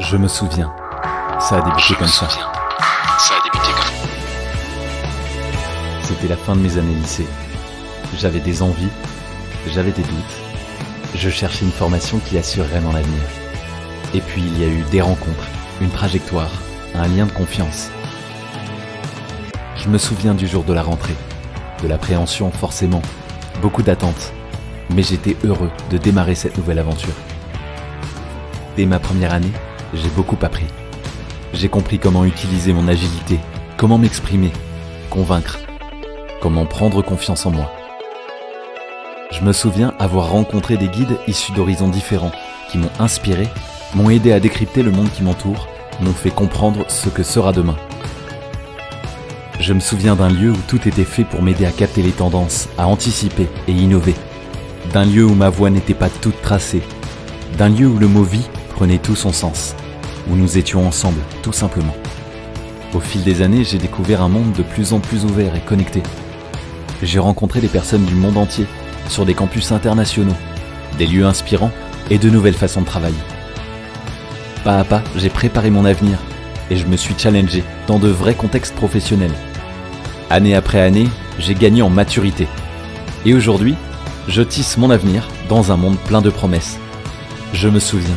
Je me souviens, ça a débuté comme ça. C'était la fin de mes années lycée. J'avais des envies, j'avais des doutes. Je cherchais une formation qui assurerait mon avenir. Et puis il y a eu des rencontres, une trajectoire, un lien de confiance. Je me souviens du jour de la rentrée, de l'appréhension forcément, beaucoup d'attentes. Mais j'étais heureux de démarrer cette nouvelle aventure. Dès ma première année, j'ai beaucoup appris. J'ai compris comment utiliser mon agilité, comment m'exprimer, convaincre, comment prendre confiance en moi. Je me souviens avoir rencontré des guides issus d'horizons différents qui m'ont inspiré, m'ont aidé à décrypter le monde qui m'entoure, m'ont fait comprendre ce que sera demain. Je me souviens d'un lieu où tout était fait pour m'aider à capter les tendances, à anticiper et innover. D'un lieu où ma voix n'était pas toute tracée. D'un lieu où le mot vie prenait tout son sens. Où nous étions ensemble, tout simplement. Au fil des années, j'ai découvert un monde de plus en plus ouvert et connecté. J'ai rencontré des personnes du monde entier, sur des campus internationaux, des lieux inspirants et de nouvelles façons de travailler. Pas à pas, j'ai préparé mon avenir et je me suis challengé dans de vrais contextes professionnels. Année après année, j'ai gagné en maturité. Et aujourd'hui, je tisse mon avenir dans un monde plein de promesses. Je me souviens,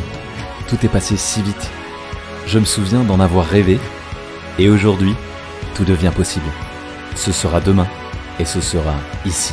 tout est passé si vite. Je me souviens d'en avoir rêvé. Et aujourd'hui, tout devient possible. Ce sera demain et ce sera ici.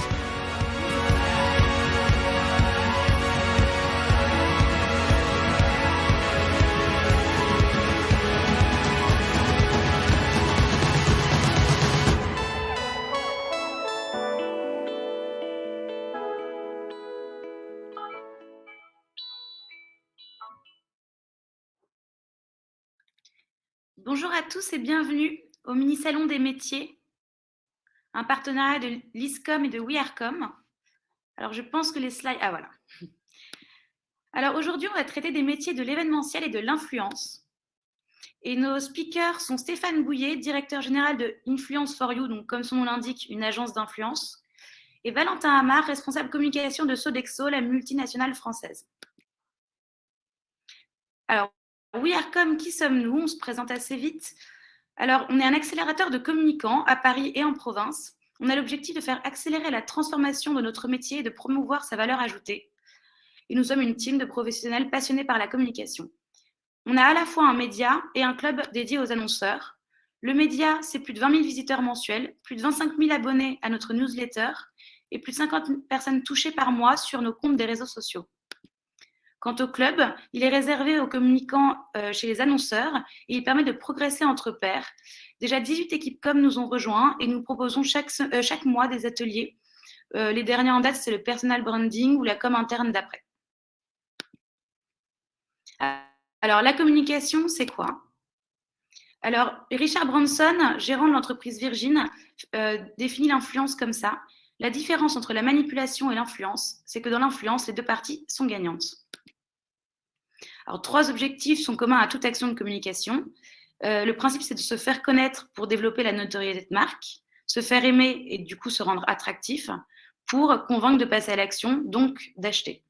Bonjour à tous et bienvenue au mini-salon des métiers, un partenariat de l'ISCOM et de WeAreCom. Alors je pense que les slides... Ah voilà. Alors aujourd'hui, on va traiter des métiers de l'événementiel et de l'influence. Et nos speakers sont Stéphane Bouillet, directeur général de Influence for You, donc comme son nom l'indique, une agence d'influence, et Valentin Hamar, responsable communication de Sodexo, la multinationale française. Alors, WeAreCom, qui sommes-nous? On se présente assez vite. Alors, on est un accélérateur de communicants à Paris et en province. On a l'objectif de faire accélérer la transformation de notre métier et de promouvoir sa valeur ajoutée. Et nous sommes une team de professionnels passionnés par la communication. On a à la fois un média et un club dédié aux annonceurs. Le média, c'est plus de 20 000 visiteurs mensuels, plus de 25 000 abonnés à notre newsletter et plus de 50 personnes touchées par mois sur nos comptes des réseaux sociaux. Quant au club, il est réservé aux communicants chez les annonceurs et il permet de progresser entre pairs. Déjà 18 équipes com nous ont rejoints et nous proposons chaque mois des ateliers. Les derniers en date, c'est le personal branding ou la com interne d'après. Alors, la communication, c'est quoi? Alors, Richard Branson, gérant de l'entreprise Virgin, définit l'influence comme ça. La différence entre la manipulation et l'influence, c'est que dans l'influence, les deux parties sont gagnantes. Alors, 3 objectifs sont communs à toute action de communication. Le principe, c'est de se faire connaître pour développer la notoriété de marque, se faire aimer et du coup se rendre attractif pour convaincre de passer à l'action, donc d'acheter.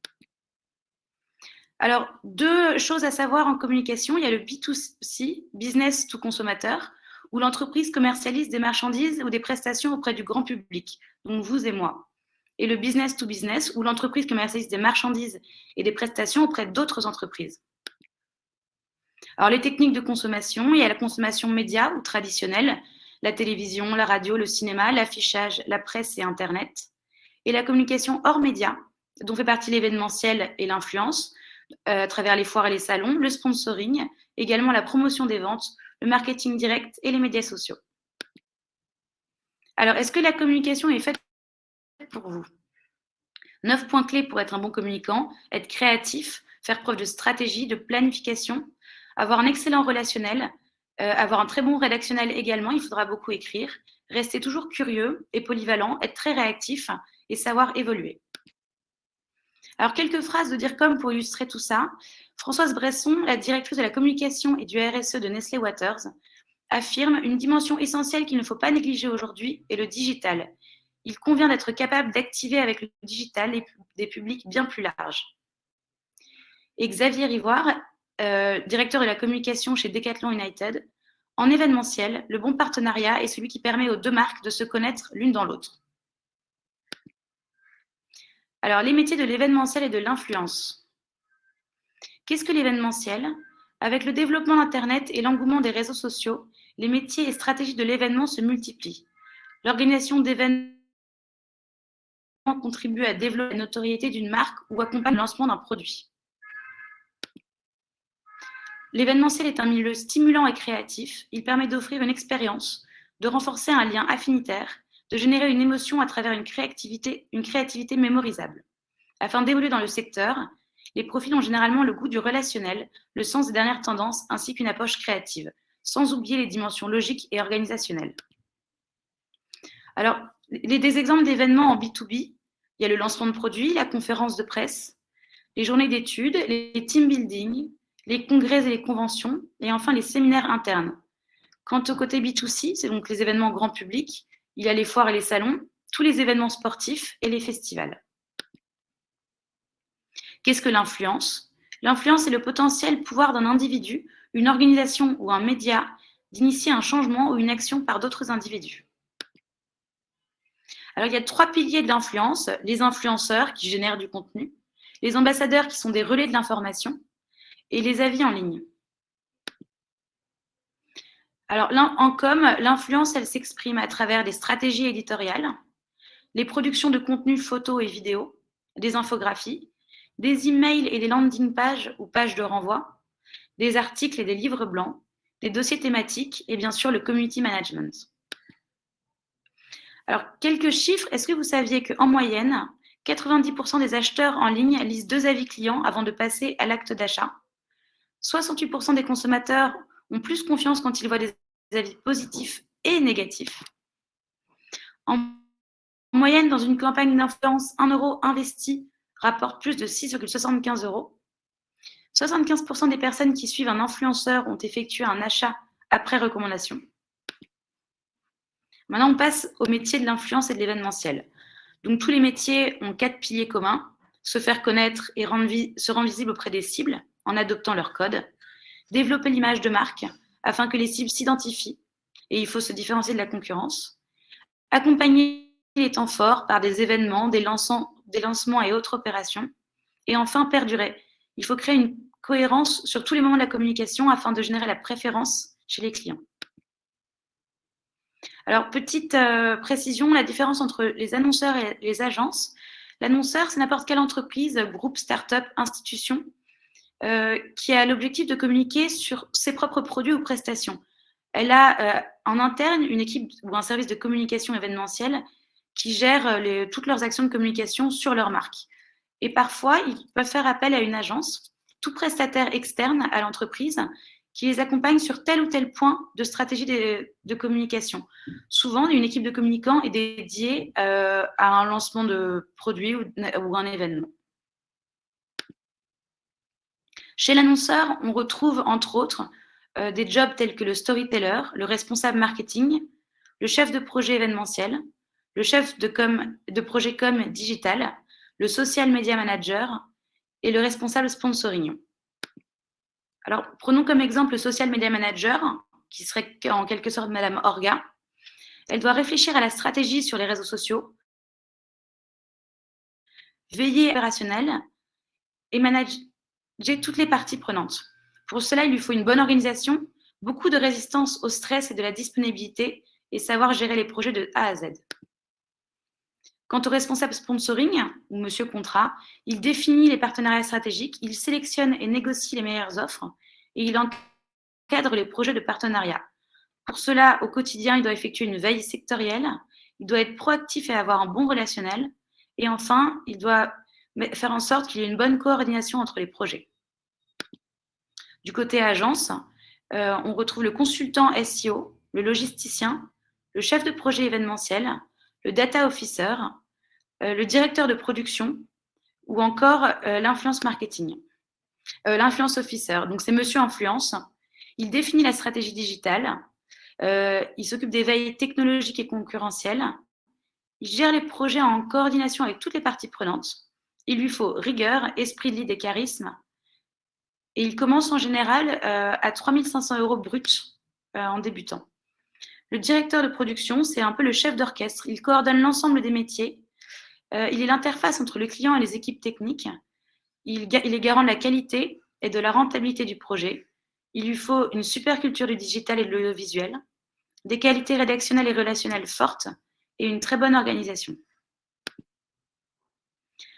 Alors, 2 choses à savoir en communication. Il y a le B2C, business to consommateur, où l'entreprise commercialise des marchandises ou des prestations auprès du grand public, donc vous et moi. Et le business to business, où l'entreprise commercialise des marchandises et des prestations auprès d'autres entreprises. Alors, les techniques de consommation, il y a la consommation média ou traditionnelle, la télévision, la radio, le cinéma, l'affichage, la presse et Internet. Et la communication hors média, dont fait partie l'événementiel et l'influence, à travers les foires et les salons, le sponsoring, également la promotion des ventes, le marketing direct et les médias sociaux. Alors, est-ce que la communication est faite pour vous? 9 points clés pour être un bon communicant: être créatif, faire preuve de stratégie, de planification, avoir un excellent relationnel, avoir un très bon rédactionnel également, il faudra beaucoup écrire, rester toujours curieux et polyvalent, être très réactif et savoir évoluer. Alors, quelques phrases de DIRCOM pour illustrer tout ça. Françoise Bresson, la directrice de la communication et du RSE de Nestlé Waters, affirme: une dimension essentielle qu'il ne faut pas négliger aujourd'hui est le digital. Il convient d'être capable d'activer avec le digital des publics bien plus larges. Et Xavier Rivoire, directeur de la communication chez Decathlon United. En événementiel, le bon partenariat est celui qui permet aux deux marques de se connaître l'une dans l'autre. Alors, les métiers de l'événementiel et de l'influence. Qu'est-ce que l'événementiel? Avec le développement d'Internet et l'engouement des réseaux sociaux, les métiers et stratégies de l'événement se multiplient. L'organisation d'événements contribue à développer la notoriété d'une marque ou accompagne le lancement d'un produit. L'événementiel est un milieu stimulant et créatif. Il permet d'offrir une expérience, de renforcer un lien affinitaire, de générer une émotion à travers une créativité mémorisable. Afin d'évoluer dans le secteur, les profils ont généralement le goût du relationnel, le sens des dernières tendances ainsi qu'une approche créative, sans oublier les dimensions logiques et organisationnelles. Alors, des exemples d'événements en B2B, il y a le lancement de produits, la conférence de presse, les journées d'études, les team building, les congrès et les conventions, et enfin les séminaires internes. Quant au côté B2C, c'est donc les événements grand public, il y a les foires et les salons, tous les événements sportifs et les festivals. Qu'est-ce que l'influence? L'influence est le potentiel pouvoir d'un individu, une organisation ou un média d'initier un changement ou une action par d'autres individus. Alors, il y a 3 piliers de l'influence, les influenceurs qui génèrent du contenu, les ambassadeurs qui sont des relais de l'information et les avis en ligne. Alors, en com, l'influence, elle s'exprime à travers des stratégies éditoriales, les productions de contenu photos et vidéos, des infographies, des emails et des landing pages ou pages de renvoi, des articles et des livres blancs, des dossiers thématiques et bien sûr le community management. Alors, quelques chiffres. Est-ce que vous saviez qu'en moyenne, 90% des acheteurs en ligne lisent 2 avis clients avant de passer à l'acte d'achat? 68% des consommateurs ont plus confiance quand ils voient des avis positifs et négatifs. En moyenne, dans une campagne d'influence, 1 euro investi rapporte plus de 6,75 €. 75% des personnes qui suivent un influenceur ont effectué un achat après recommandation. Maintenant, on passe au métier de l'influence et de l'événementiel. Donc, tous les métiers ont 4 piliers communs: se faire connaître et se rendre visible auprès des cibles en adoptant leur code, développer l'image de marque afin que les cibles s'identifient et il faut se différencier de la concurrence, accompagner les temps forts par des événements, des lancements et autres opérations, et enfin perdurer. Il faut créer une cohérence sur tous les moments de la communication afin de générer la préférence chez les clients. Alors, petite précision, la différence entre les annonceurs et les agences. L'annonceur, c'est n'importe quelle entreprise, groupe, start-up, institution, qui a l'objectif de communiquer sur ses propres produits ou prestations. Elle a en interne une équipe ou un service de communication événementielle qui gère toutes leurs actions de communication sur leur marque. Et parfois, ils peuvent faire appel à une agence, tout prestataire externe à l'entreprise, qui les accompagne sur tel ou tel point de stratégie de communication. Souvent, une équipe de communicants est dédiée à un lancement de produit ou un événement. Chez l'annonceur, on retrouve entre autres des jobs tels que le storyteller, le responsable marketing, le chef de projet événementiel, le chef de projet com digital, le social media manager et le responsable sponsoring. Alors, prenons comme exemple le social media manager, qui serait en quelque sorte Madame Orga. Elle doit réfléchir à la stratégie sur les réseaux sociaux, veiller opérationnel et manager toutes les parties prenantes. Pour cela, il lui faut une bonne organisation, beaucoup de résistance au stress et de la disponibilité et savoir gérer les projets de A à Z. Quant au responsable sponsoring, ou Monsieur Contrat, il définit les partenariats stratégiques, il sélectionne et négocie les meilleures offres et il encadre les projets de partenariat. Pour cela, au quotidien, il doit effectuer une veille sectorielle, il doit être proactif et avoir un bon relationnel et enfin, il doit faire en sorte qu'il y ait une bonne coordination entre les projets. Du côté agence, on retrouve le consultant SEO, le logisticien, le chef de projet événementiel, le data officer, le directeur de production ou encore l'influence marketing. L'influence officer, donc c'est Monsieur Influence. Il définit la stratégie digitale, il s'occupe des veilles technologiques et concurrentielles, il gère les projets en coordination avec toutes les parties prenantes. Il lui faut rigueur, esprit de lead et charisme. Et il commence en général à 3 500 € bruts en débutant. Le directeur de production, c'est un peu le chef d'orchestre. Il coordonne l'ensemble des métiers. Il est l'interface entre le client et les équipes techniques. Il est garant de la qualité et de la rentabilité du projet. Il lui faut une super culture du digital et de l'audiovisuel, des qualités rédactionnelles et relationnelles fortes et une très bonne organisation.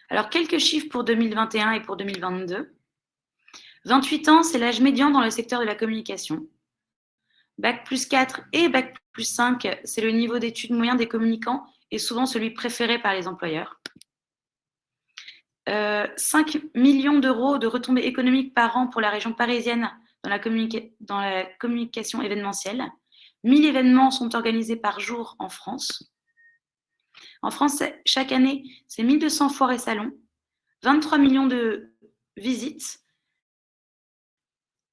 Alors, quelques chiffres pour 2021 et pour 2022. 28 ans, c'est l'âge médian dans le secteur de la communication. Bac+4 et Bac+5, c'est le niveau d'études moyen des communicants et souvent celui préféré par les employeurs. 5 millions d'euros de retombées économiques par an pour la région parisienne dans la communication événementielle. 1000 événements sont organisés par jour en France. En France, chaque année, c'est 1200 foires et salons, 23 millions de visites,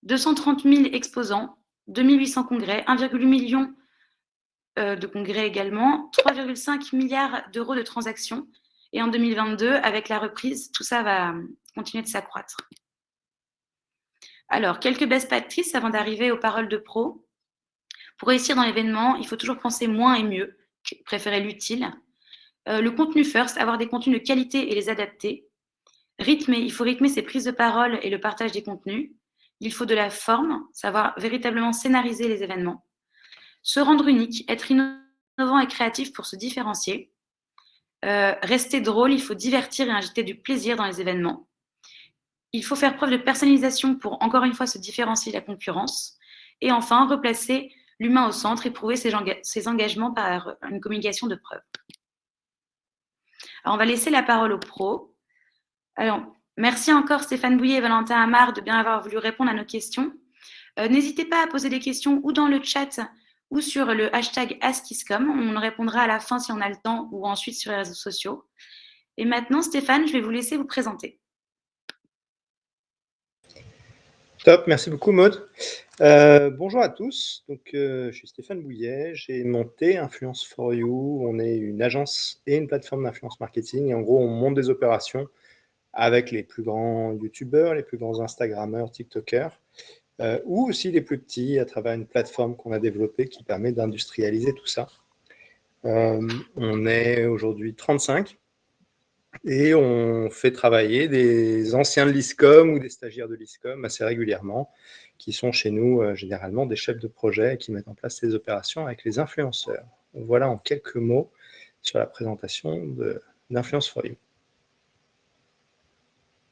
230 000 exposants, 2800 congrès, 1,8 million de congrès également, 3,5 milliards d'euros de transactions. Et en 2022, avec la reprise, tout ça va continuer de s'accroître. Alors, quelques best practices avant d'arriver aux paroles de pro. Pour réussir dans l'événement, il faut toujours penser moins et mieux, préférer l'utile. Le contenu first, avoir des contenus de qualité et les adapter. Il faut rythmer ses prises de parole et le partage des contenus. Il faut de la forme, savoir véritablement scénariser les événements. Se rendre unique, être innovant et créatif pour se différencier. Rester drôle, il faut divertir et injecter du plaisir dans les événements. Il faut faire preuve de personnalisation pour, encore une fois, se différencier de la concurrence. Et enfin, replacer l'humain au centre et prouver ses engagements par une communication de preuve. Alors, on va laisser la parole aux pros. Alors, merci encore Stéphane Bouillet et Valentin Amar de bien avoir voulu répondre à nos questions. N'hésitez pas à poser des questions ou dans le chat ou sur le hashtag AskISCOM. On répondra à la fin si on a le temps ou ensuite sur les réseaux sociaux. Et maintenant, Stéphane, je vais vous laisser vous présenter. Top, merci beaucoup Maud. Bonjour à tous, donc, je suis Stéphane Bouillet, j'ai monté Influence for You, on est une agence et une plateforme d'influence marketing et en gros on monte des opérations avec les plus grands youtubeurs, les plus grands instagrammeurs, tiktokers ou aussi les plus petits à travers une plateforme qu'on a développée qui permet d'industrialiser tout ça. On est aujourd'hui 35 et on fait travailler des anciens de l'ISCOM ou des stagiaires de l'ISCOM assez régulièrement, qui sont chez nous généralement des chefs de projet qui mettent en place ces opérations avec les influenceurs. Donc voilà en quelques mots sur la présentation d'Influence for You.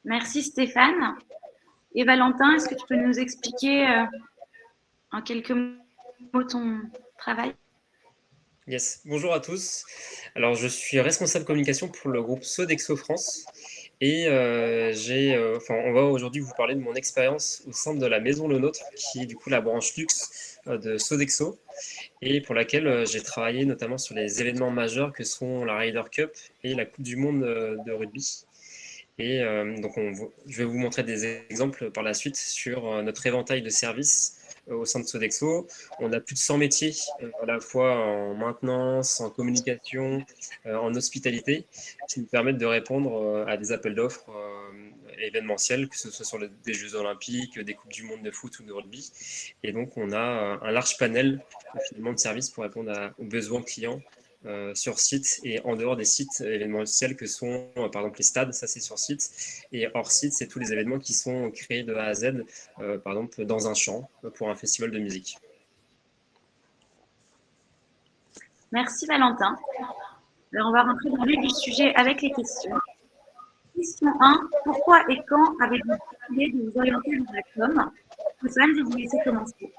Merci Stéphane. Et Valentin, est-ce que tu peux nous expliquer en quelques mots ton travail ? Yes, bonjour à tous. Alors, je suis responsable communication pour le groupe Sodexo France et on va aujourd'hui vous parler de mon expérience au sein de la Maison Le Nôtre, qui est du coup la branche luxe de Sodexo et pour laquelle j'ai travaillé notamment sur les événements majeurs que sont la Ryder Cup et la Coupe du Monde de rugby. Et je vais vous montrer des exemples par la suite sur notre éventail de services au sein de Sodexo. On a plus de 100 métiers, à la fois en maintenance, en communication, en hospitalité, qui nous permettent de répondre à des appels d'offres événementiels, que ce soit sur des Jeux Olympiques, des Coupes du Monde de foot ou de rugby. Et donc, on a un large panel finalement de services pour répondre aux besoins clients sur site et en dehors des sites événementiels que sont par exemple les stades, ça c'est sur site, et hors site c'est tous les événements qui sont créés de A à Z, par exemple dans un champ pour un festival de musique. Merci Valentin. Alors on va rentrer dans le vif du sujet avec les questions. Question 1, pourquoi et quand avez-vous décidé de vous orienter vers la com ? Stéphane, je vais vous laisser commencer.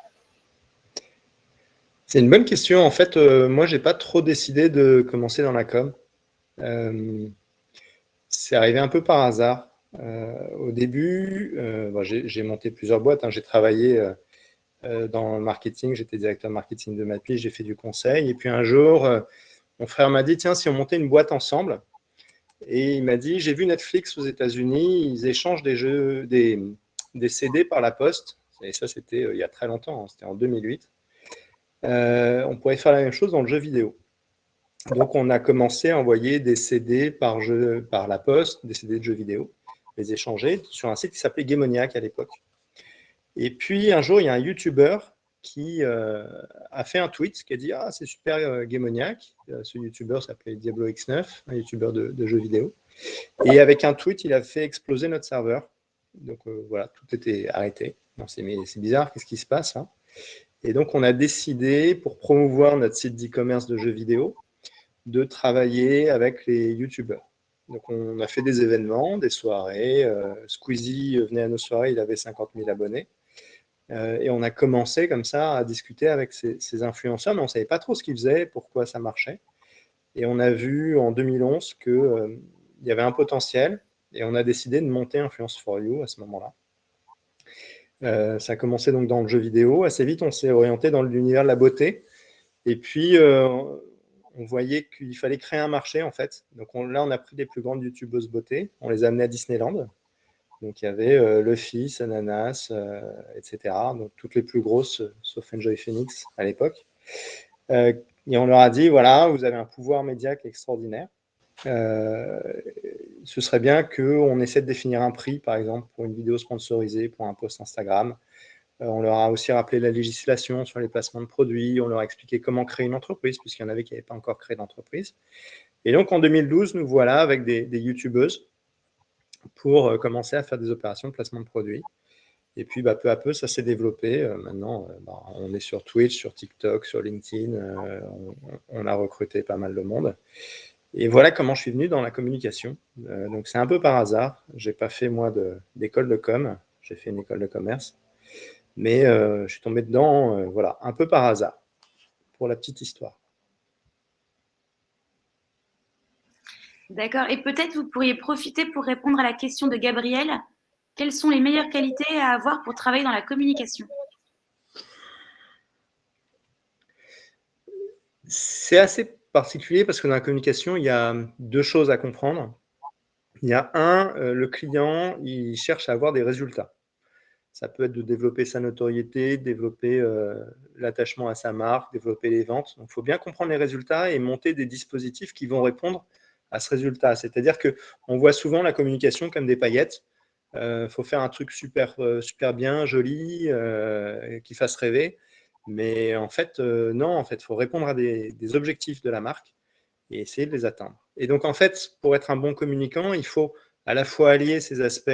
C'est une bonne question. En fait, moi, je n'ai pas trop décidé de commencer dans la com. C'est arrivé un peu par hasard. Au début, j'ai monté plusieurs boîtes. J'ai travaillé dans le marketing. J'étais directeur de marketing de Mappy. J'ai fait du conseil. Et puis un jour, mon frère m'a dit, tiens, si on montait une boîte ensemble. Et il m'a dit, j'ai vu Netflix aux États-Unis. Ils échangent des CD par la poste. Et ça, c'était il y a très longtemps. C'était en 2008. On pourrait faire la même chose dans le jeu vidéo. Donc, on a commencé à envoyer des CD par la poste, des CD de jeux vidéo, les échanger sur un site qui s'appelait Gamoniac à l'époque. Et puis un jour, il y a un YouTuber qui a fait un tweet qui a dit « Ah, c'est super Gaymoniac ». Ce YouTuber s'appelait Diablo X9, un YouTuber de jeux vidéo. Et avec un tweet, il a fait exploser notre serveur. Donc voilà, tout était arrêté. On s'est dit « Mais c'est bizarre, qu'est-ce qui se passe hein ?» Et donc on a décidé, pour promouvoir notre site d'e-commerce de jeux vidéo, de travailler avec les YouTubers. Donc on a fait des événements, des soirées. Squeezie venait à nos soirées, il avait 50 000 abonnés. Et on a commencé comme ça à discuter avec ces influenceurs, mais on ne savait pas trop ce qu'ils faisaient, pourquoi ça marchait. Et on a vu en 2011 qu'il y avait un potentiel, et on a décidé de monter Influence for You à ce moment-là. Ça a commencé donc dans le jeu vidéo. Assez vite, on s'est orienté dans l'univers de la beauté. Et puis, on voyait qu'il fallait créer un marché, en fait. Donc là, on a pris les plus grandes youtubeuses beauté, on les a amenées à Disneyland. Donc il y avait Luffy, Ananas, etc. Donc toutes les plus grosses, sauf Enjoy Phoenix à l'époque. Et on leur a dit, voilà, vous avez un pouvoir média qui est extraordinaire. Ce serait bien qu'on essaie de définir un prix, par exemple, pour une vidéo sponsorisée, pour un post Instagram. On leur a aussi rappelé la législation sur les placements de produits. On leur a expliqué comment créer une entreprise, puisqu'il y en avait qui n'avaient pas encore créé d'entreprise. Et donc en 2012, nous voilà avec des youtubeuses pour commencer à faire des opérations de placement de produits. Et puis, peu à peu, ça s'est développé. Maintenant, on est sur Twitch, sur TikTok, sur LinkedIn. On a recruté pas mal de monde. Et voilà comment je suis venu dans la communication. Donc, c'est un peu par hasard. Je n'ai pas fait, moi, d'école de com. J'ai fait une école de commerce. Mais je suis tombé dedans, voilà, un peu par hasard, pour la petite histoire. D'accord. Et peut-être vous pourriez profiter pour répondre à la question de Gabriel. Quelles sont les meilleures qualités à avoir pour travailler dans la communication? C'est assez particulier parce que dans la communication, il y a deux choses à comprendre. Il y a le client, il cherche à avoir des résultats. Ça peut être de développer sa notoriété, développer l'attachement à sa marque, développer les ventes. Donc, il faut bien comprendre les résultats et monter des dispositifs qui vont répondre à ce résultat. C'est-à-dire qu'on voit souvent la communication comme des paillettes. Il faut faire un truc super bien, joli, qui fasse rêver. Mais en fait, non, en fait, il faut répondre à des objectifs de la marque et essayer de les atteindre. Et donc, en fait, pour être un bon communicant, il faut à la fois allier ces aspects,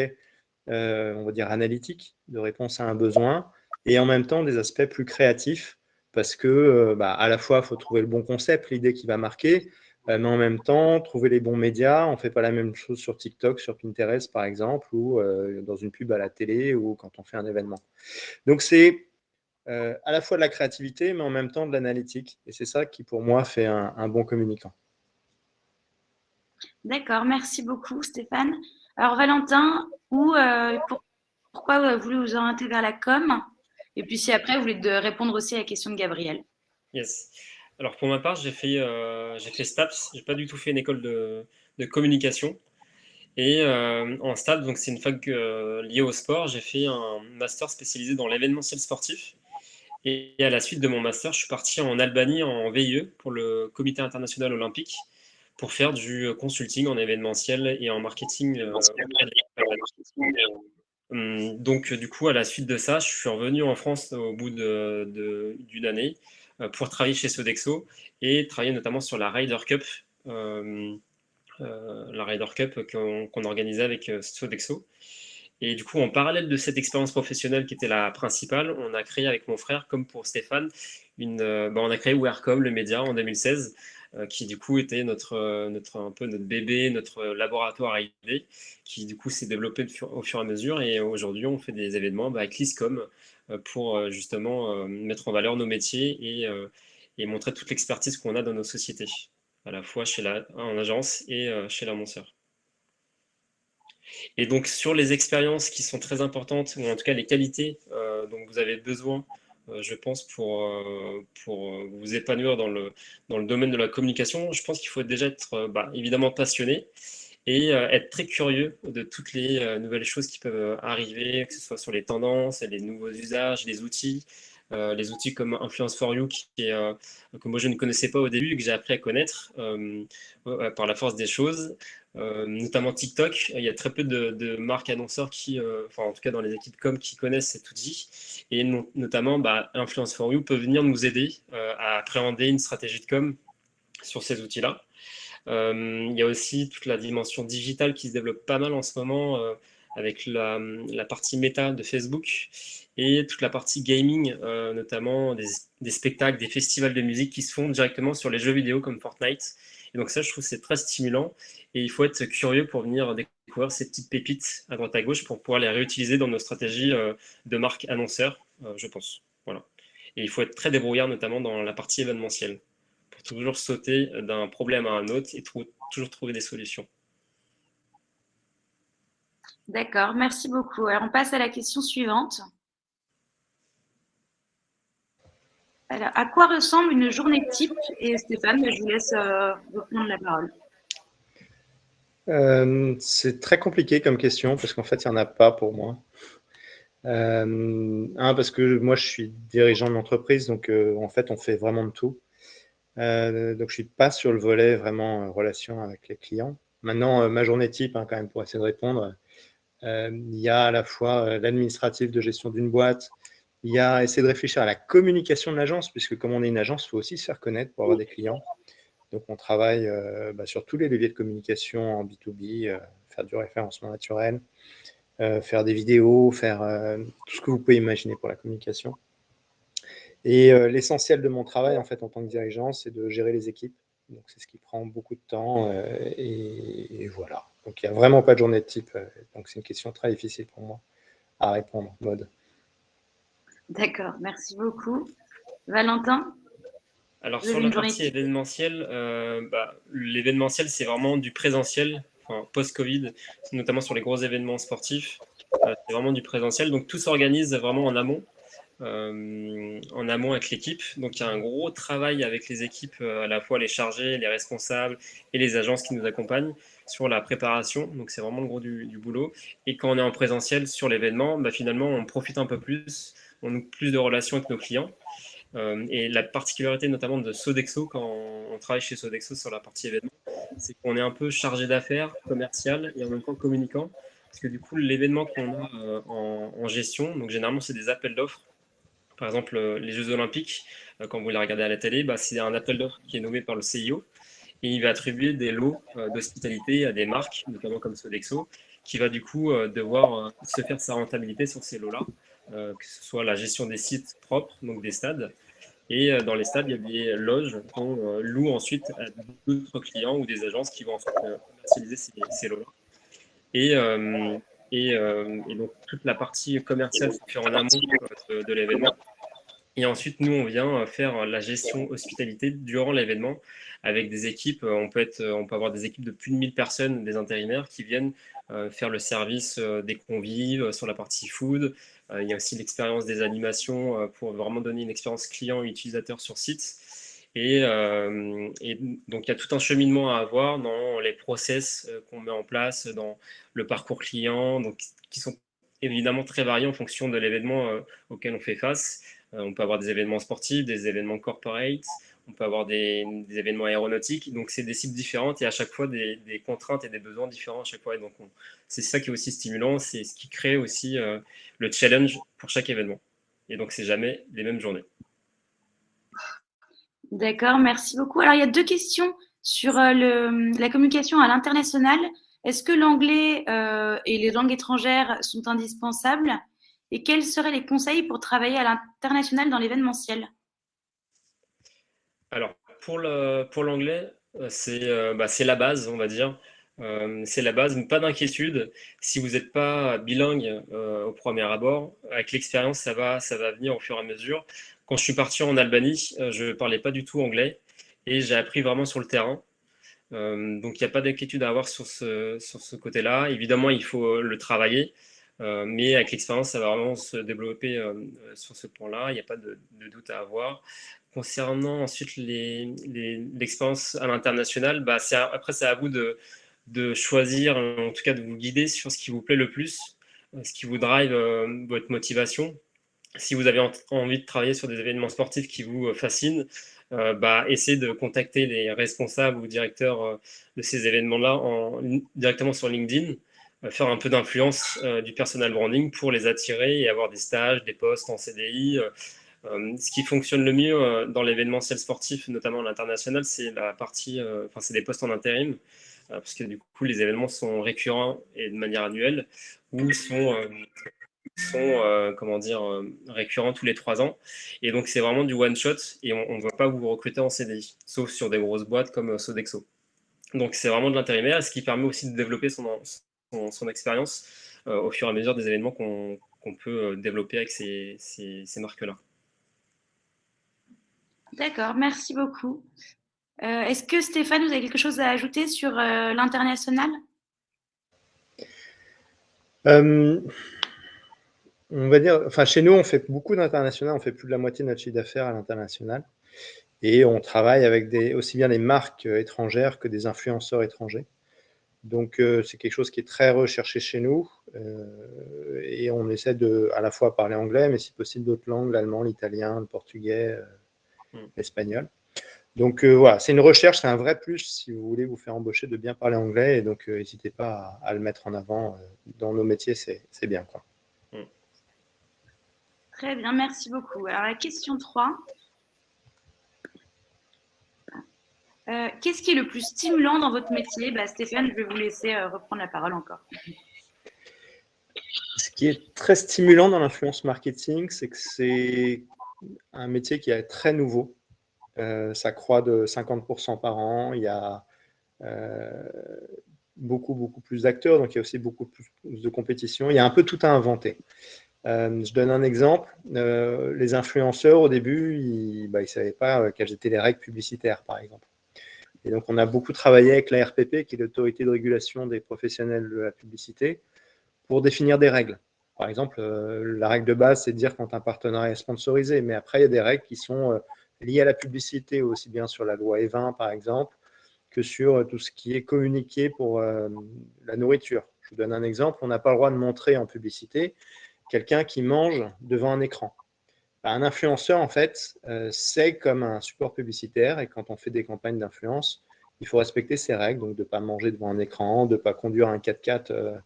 on va dire, analytiques, de réponse à un besoin, et en même temps des aspects plus créatifs, parce que à la fois, il faut trouver le bon concept, l'idée qui va marquer, mais en même temps, trouver les bons médias. On ne fait pas la même chose sur TikTok, sur Pinterest, par exemple, ou dans une pub à la télé, ou quand on fait un événement. Donc, c'est à la fois de la créativité, mais en même temps de l'analytique. Et c'est ça qui, pour moi, fait un bon communicant. D'accord, merci beaucoup Stéphane. Alors Valentin, pourquoi vous voulez vous orienter vers la com? Et puis si après, vous voulez répondre aussi à la question de Gabriel. Yes. Alors pour ma part, j'ai fait STAPS. J'ai pas du tout fait une école de communication. Et en STAPS, donc c'est une fac liée au sport, j'ai fait un master spécialisé dans l'événementiel sportif. Et à la suite de mon master, je suis parti en Albanie en VIE pour le Comité international olympique pour faire du consulting en événementiel et en marketing. Donc du coup, à la suite de ça, je suis revenu en France au bout d'une année pour travailler chez Sodexo et travailler notamment sur la Ryder Cup. La Ryder Cup qu'on organisait avec Sodexo. Et du coup, en parallèle de cette expérience professionnelle qui était la principale, on a créé avec mon frère, comme pour Stéphane, on a créé Wearcom, le média, en 2016, qui du coup était un peu notre bébé, notre laboratoire à idées, qui du coup s'est développé au fur et à mesure. Et aujourd'hui, on fait des événements avec l'ISCOM pour justement mettre en valeur nos métiers et montrer toute l'expertise qu'on a dans nos sociétés, à la fois en agence et chez l'annonceur. Et donc sur les expériences qui sont très importantes, ou en tout cas les qualités dont vous avez besoin, je pense, pour vous épanouir dans le domaine de la communication, je pense qu'il faut déjà être évidemment passionné et être très curieux de toutes les nouvelles choses qui peuvent arriver, que ce soit sur les tendances, les nouveaux usages, les outils comme Influence for You, que moi je ne connaissais pas au début et que j'ai appris à connaître par la force des choses. notamment TikTok. Il y a très peu de marques annonceurs qui, enfin en tout cas dans les équipes com, qui connaissent cet outil. Et notamment, Influence for You peut venir nous aider à appréhender une stratégie de com sur ces outils-là. Il y a aussi toute la dimension digitale qui se développe pas mal en ce moment avec la partie méta de Facebook et toute la partie gaming, notamment des spectacles, des festivals de musique qui se font directement sur les jeux vidéo comme Fortnite. Et donc ça, je trouve que c'est très stimulant et il faut être curieux pour venir découvrir ces petites pépites à droite à gauche pour pouvoir les réutiliser dans nos stratégies de marque annonceur, je pense. Voilà. Et il faut être très débrouillard, notamment dans la partie événementielle, pour toujours sauter d'un problème à un autre et toujours trouver des solutions. D'accord, merci beaucoup. Alors, on passe à la question suivante. Alors, à quoi ressemble une journée type? Et Stéphane, je vous laisse reprendre la parole. C'est très compliqué comme question parce qu'en fait, il n'y en a pas pour moi. Parce que moi, je suis dirigeant de l'entreprise, donc en fait, on fait vraiment de tout. Donc, je ne suis pas sur le volet vraiment relation avec les clients. Maintenant, ma journée type, quand même, pour essayer de répondre, il y a à la fois l'administratif de gestion d'une boîte, il y a essayer de réfléchir à la communication de l'agence, puisque comme on est une agence, il faut aussi se faire connaître pour avoir des clients. Donc, on travaille sur tous les leviers de communication en B2B, faire du référencement naturel, faire des vidéos, faire tout ce que vous pouvez imaginer pour la communication. Et l'essentiel de mon travail, en fait, en tant que dirigeant, c'est de gérer les équipes. Donc, c'est ce qui prend beaucoup de temps. Et voilà. Donc, il n'y a vraiment pas de journée de type. Donc, c'est une question très difficile pour moi à répondre, Maud. D'accord, merci beaucoup. Valentin? Alors sur la partie événementielle, l'événementiel, c'est vraiment du présentiel, post-Covid, notamment sur les gros événements sportifs. C'est vraiment du présentiel. Donc tout s'organise vraiment en amont avec l'équipe. Donc il y a un gros travail avec les équipes, à la fois les chargés, les responsables et les agences qui nous accompagnent sur la préparation. Donc c'est vraiment le gros du boulot. Et quand on est en présentiel sur l'événement, finalement on profite un peu plus, on a plus de relations avec nos clients. Et la particularité notamment de Sodexo, quand on travaille chez Sodexo sur la partie événement, c'est qu'on est un peu chargé d'affaires, commercial et en même temps communicant. Parce que du coup, l'événement qu'on a en gestion, donc généralement c'est des appels d'offres. Par exemple, les Jeux Olympiques, quand vous les regardez à la télé, c'est un appel d'offres qui est nommé par le CIO et il va attribuer des lots d'hospitalité à des marques, notamment comme Sodexo, qui va du coup devoir se faire sa rentabilité sur ces lots-là, que ce soit la gestion des sites propres, donc des stades. Et dans les stades, il y a des loges qu'on loue ensuite à d'autres clients ou des agences qui vont ensuite commercialiser ces lots-là. Et donc, toute la partie commerciale se fait en amont de l'événement. Et ensuite, nous, on vient faire la gestion hospitalité durant l'événement avec des équipes. On peut avoir des équipes de plus de 1000 personnes, des intérimaires qui viennent faire le service des convives sur la partie food. Il y a aussi l'expérience des animations pour vraiment donner une expérience client et utilisateur sur site. Et donc, il y a tout un cheminement à avoir dans les process qu'on met en place, dans le parcours client, donc, qui sont évidemment très variés en fonction de l'événement auquel on fait face. On peut avoir des événements sportifs, des événements corporate, on peut avoir des événements aéronautiques. Donc, c'est des cibles différentes et à chaque fois des contraintes et des besoins différents à chaque fois. Et donc, c'est ça qui est aussi stimulant, c'est ce qui crée aussi le challenge pour chaque événement. Et donc, c'est jamais les mêmes journées. D'accord, merci beaucoup. Alors, il y a 2 questions sur la communication à l'international. Est-ce que l'anglais et les langues étrangères sont indispensables? Et quels seraient les conseils pour travailler à l'international dans l'événementiel? Alors, pour l'anglais, c'est la base, on va dire. C'est la base, mais pas d'inquiétude. Si vous n'êtes pas bilingue au premier abord, avec l'expérience, ça va venir au fur et à mesure. Quand je suis parti en Albanie, je ne parlais pas du tout anglais et j'ai appris vraiment sur le terrain. Donc, il n'y a pas d'inquiétude à avoir sur ce côté-là. Évidemment, il faut le travailler, mais avec l'expérience, ça va vraiment se développer sur ce point-là. Il n'y a pas de doute à avoir. Concernant ensuite l'expérience à l'international, après, c'est à vous de choisir, en tout cas de vous guider sur ce qui vous plaît le plus, ce qui vous drive votre motivation. Si vous avez envie de travailler sur des événements sportifs qui vous fascinent, essayer de contacter les responsables ou directeurs de ces événements-là directement sur LinkedIn, faire un peu d'influence du personal branding pour les attirer et avoir des stages, des postes en CDI. Ce qui fonctionne le mieux dans l'événementiel sportif, notamment à l'international, c'est la partie, c'est des postes en intérim, parce que du coup, les événements sont récurrents et de manière annuelle, ou sont récurrents tous les 3 ans. Et donc, c'est vraiment du one-shot et on ne va pas vous recruter en CDI, sauf sur des grosses boîtes comme Sodexo. Donc, c'est vraiment de l'intérimaire, ce qui permet aussi de développer son expérience au fur et à mesure des événements qu'on peut développer avec ces marques-là. D'accord, merci beaucoup. Est-ce que Stéphane, vous avez quelque chose à ajouter sur l'international? On va dire, enfin, chez nous, on fait beaucoup d'international, on fait plus de la moitié de notre chiffre d'affaires à l'international. Et on travaille avec aussi bien des marques étrangères que des influenceurs étrangers. Donc, c'est quelque chose qui est très recherché chez nous. Et on essaie à la fois parler anglais, mais si possible d'autres langues, l'allemand, l'italien, le portugais, l'espagnol. Donc, voilà, c'est une recherche, c'est un vrai plus si vous voulez vous faire embaucher de bien parler anglais. Et donc, n'hésitez pas à le mettre en avant. Dans nos métiers, c'est bien, quoi. Très bien, merci beaucoup. Alors, la question 3. Qu'est-ce qui est le plus stimulant dans votre métier? Stéphane, je vais vous laisser reprendre la parole encore. Ce qui est très stimulant dans l'influence marketing, c'est que c'est un métier qui est très nouveau. Ça croît de 50% par an. Il y a beaucoup plus d'acteurs, donc il y a aussi beaucoup plus de compétition. Il y a un peu tout à inventer. Je donne un exemple. Les influenceurs, au début, ils ne savaient pas quelles étaient les règles publicitaires, par exemple. Et donc, on a beaucoup travaillé avec la RPP, qui est l'autorité de régulation des professionnels de la publicité, pour définir des règles. Par exemple, la règle de base, c'est de dire quand un partenariat est sponsorisé. Mais après, il y a des règles qui sont liées à la publicité, aussi bien sur la loi E20, par exemple, que sur tout ce qui est communiqué pour la nourriture. Je vous donne un exemple. On n'a pas le droit de montrer en publicité quelqu'un qui mange devant un écran. Un influenceur, en fait, c'est comme un support publicitaire. Et quand on fait des campagnes d'influence, il faut respecter ces règles, donc de ne pas manger devant un écran, de ne pas conduire un 4x4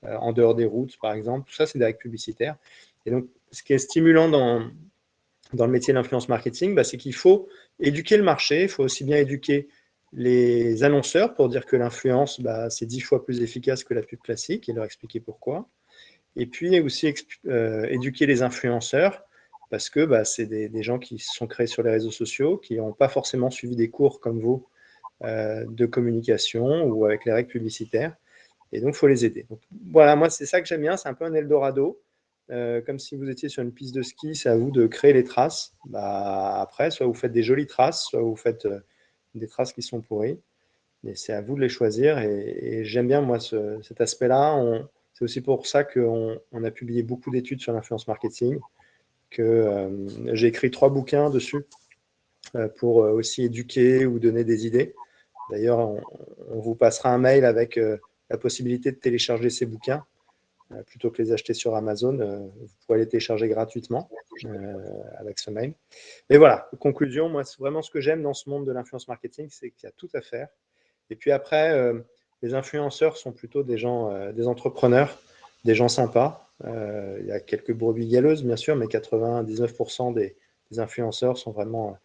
en dehors des routes, par exemple. Tout ça, c'est des règles publicitaires. Et donc, ce qui est stimulant dans le métier de l'influence marketing, c'est qu'il faut éduquer le marché. Il faut aussi bien éduquer les annonceurs pour dire que l'influence, c'est 10 fois plus efficace que la pub classique et leur expliquer pourquoi. Et puis aussi éduquer les influenceurs parce que c'est des gens qui se sont créés sur les réseaux sociaux, qui n'ont pas forcément suivi des cours comme vous de communication ou avec les règles publicitaires. Et donc, il faut les aider. Donc, voilà, moi, c'est ça que j'aime bien. C'est un peu un Eldorado. Comme si vous étiez sur une piste de ski, c'est à vous de créer les traces. Après, soit vous faites des jolies traces, soit vous faites des traces qui sont pourries. Mais c'est à vous de les choisir. Et j'aime bien, moi, cet aspect-là. C'est aussi pour ça qu'on a publié beaucoup d'études sur l'influence marketing, que j'ai écrit 3 bouquins dessus pour aussi éduquer ou donner des idées. D'ailleurs, on vous passera un mail avec la possibilité de télécharger ces bouquins. Plutôt que les acheter sur Amazon, vous pouvez les télécharger gratuitement avec ce mail. Mais voilà, conclusion, moi, c'est vraiment ce que j'aime dans ce monde de l'influence marketing, c'est qu'il y a tout à faire. Et puis après, les influenceurs sont plutôt des gens, des entrepreneurs, des gens sympas. Il y a quelques brebis galeuses, bien sûr, mais 99% des influenceurs sont vraiment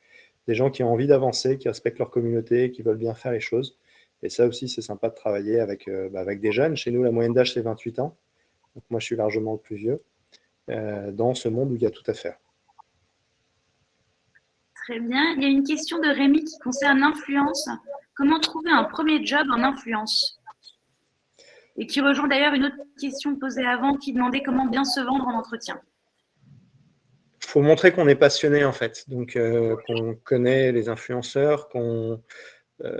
des gens qui ont envie d'avancer, qui respectent leur communauté, qui veulent bien faire les choses. Et ça aussi, c'est sympa de travailler avec des jeunes. Chez nous, la moyenne d'âge, c'est 28 ans. Donc moi, je suis largement le plus vieux dans ce monde où il y a tout à faire. Très bien. Il y a une question de Rémi qui concerne l'influence. Comment trouver un premier job en influence? Et qui rejoint d'ailleurs une autre question posée avant qui demandait comment bien se vendre en entretien. Il faut montrer qu'on est passionné, en fait. Donc, qu'on connaît les influenceurs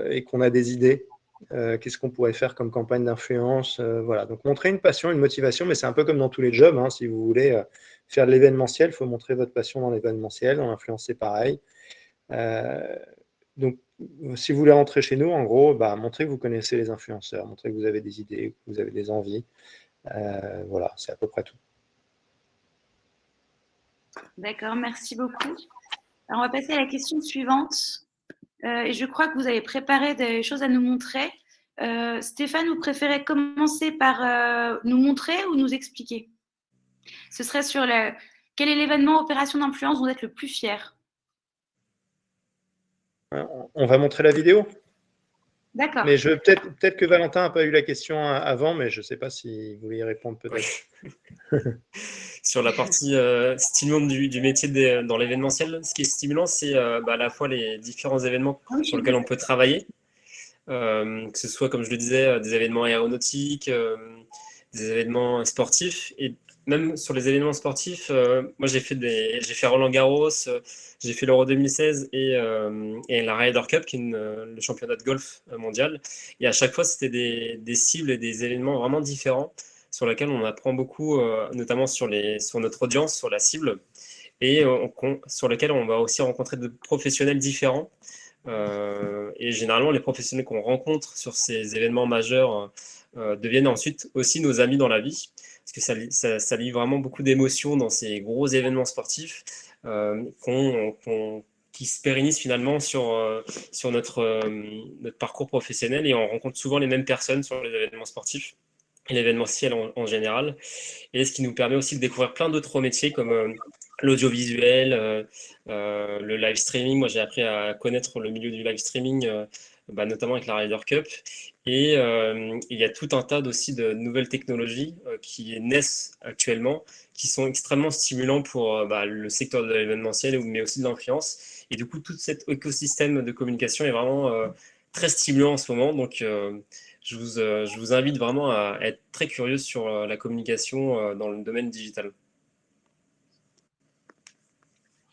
et qu'on a des idées. Qu'est-ce qu'on pourrait faire comme campagne d'influence, voilà. Donc, montrer une passion, une motivation, mais c'est un peu comme dans tous les jobs. Si vous voulez faire de l'événementiel, il faut montrer votre passion dans l'événementiel. Dans l'influence, c'est pareil. Donc, si vous voulez rentrer chez nous, en gros, montrez que vous connaissez les influenceurs, montrez que vous avez des idées, que vous avez des envies. Voilà, c'est à peu près tout. D'accord, merci beaucoup. Alors, on va passer à la question suivante. Et je crois que vous avez préparé des choses à nous montrer. Stéphane, vous préférez commencer par nous montrer ou nous expliquer? Ce serait sur quel est l'événement opération d'influence dont vous êtes le plus fier? On va montrer la vidéo. D'accord. Mais peut-être que Valentin n'a pas eu la question avant, mais je ne sais pas si vous voulez y répondre peut-être. Oui. Sur la partie stimulante du métier dans l'événementiel, ce qui est stimulant, c'est à la fois les différents événements sur lesquels on peut travailler, que ce soit, comme je le disais, des événements aéronautiques, des événements sportifs, et même sur les événements sportifs, moi j'ai fait Roland-Garros, j'ai fait l'Euro 2016 et la Ryder Cup, qui est le championnat de golf mondial. Et à chaque fois, c'était des cibles et des événements vraiment différents sur lesquels on apprend beaucoup, notamment sur notre audience, sur la cible, et sur lesquels on va aussi rencontrer de professionnels différents. Et généralement, les professionnels qu'on rencontre sur ces événements majeurs deviennent ensuite aussi nos amis dans la vie, parce que ça lie vraiment beaucoup d'émotions dans ces gros événements sportifs qui se pérennisent finalement sur notre parcours professionnel, et on rencontre souvent les mêmes personnes sur les événements sportifs et l'événementiel en général, et ce qui nous permet aussi de découvrir plein d'autres métiers comme l'audiovisuel, le live streaming. Moi, j'ai appris à connaître le milieu du live streaming, notamment avec la Ryder Cup. Et il y a tout un tas aussi de nouvelles technologies qui naissent actuellement, qui sont extrêmement stimulants pour le secteur de l'événementiel, mais aussi de l'influence. Et du coup, tout cet écosystème de communication est vraiment très stimulant en ce moment. Donc, je vous invite vraiment à être très curieux sur la communication dans le domaine digital.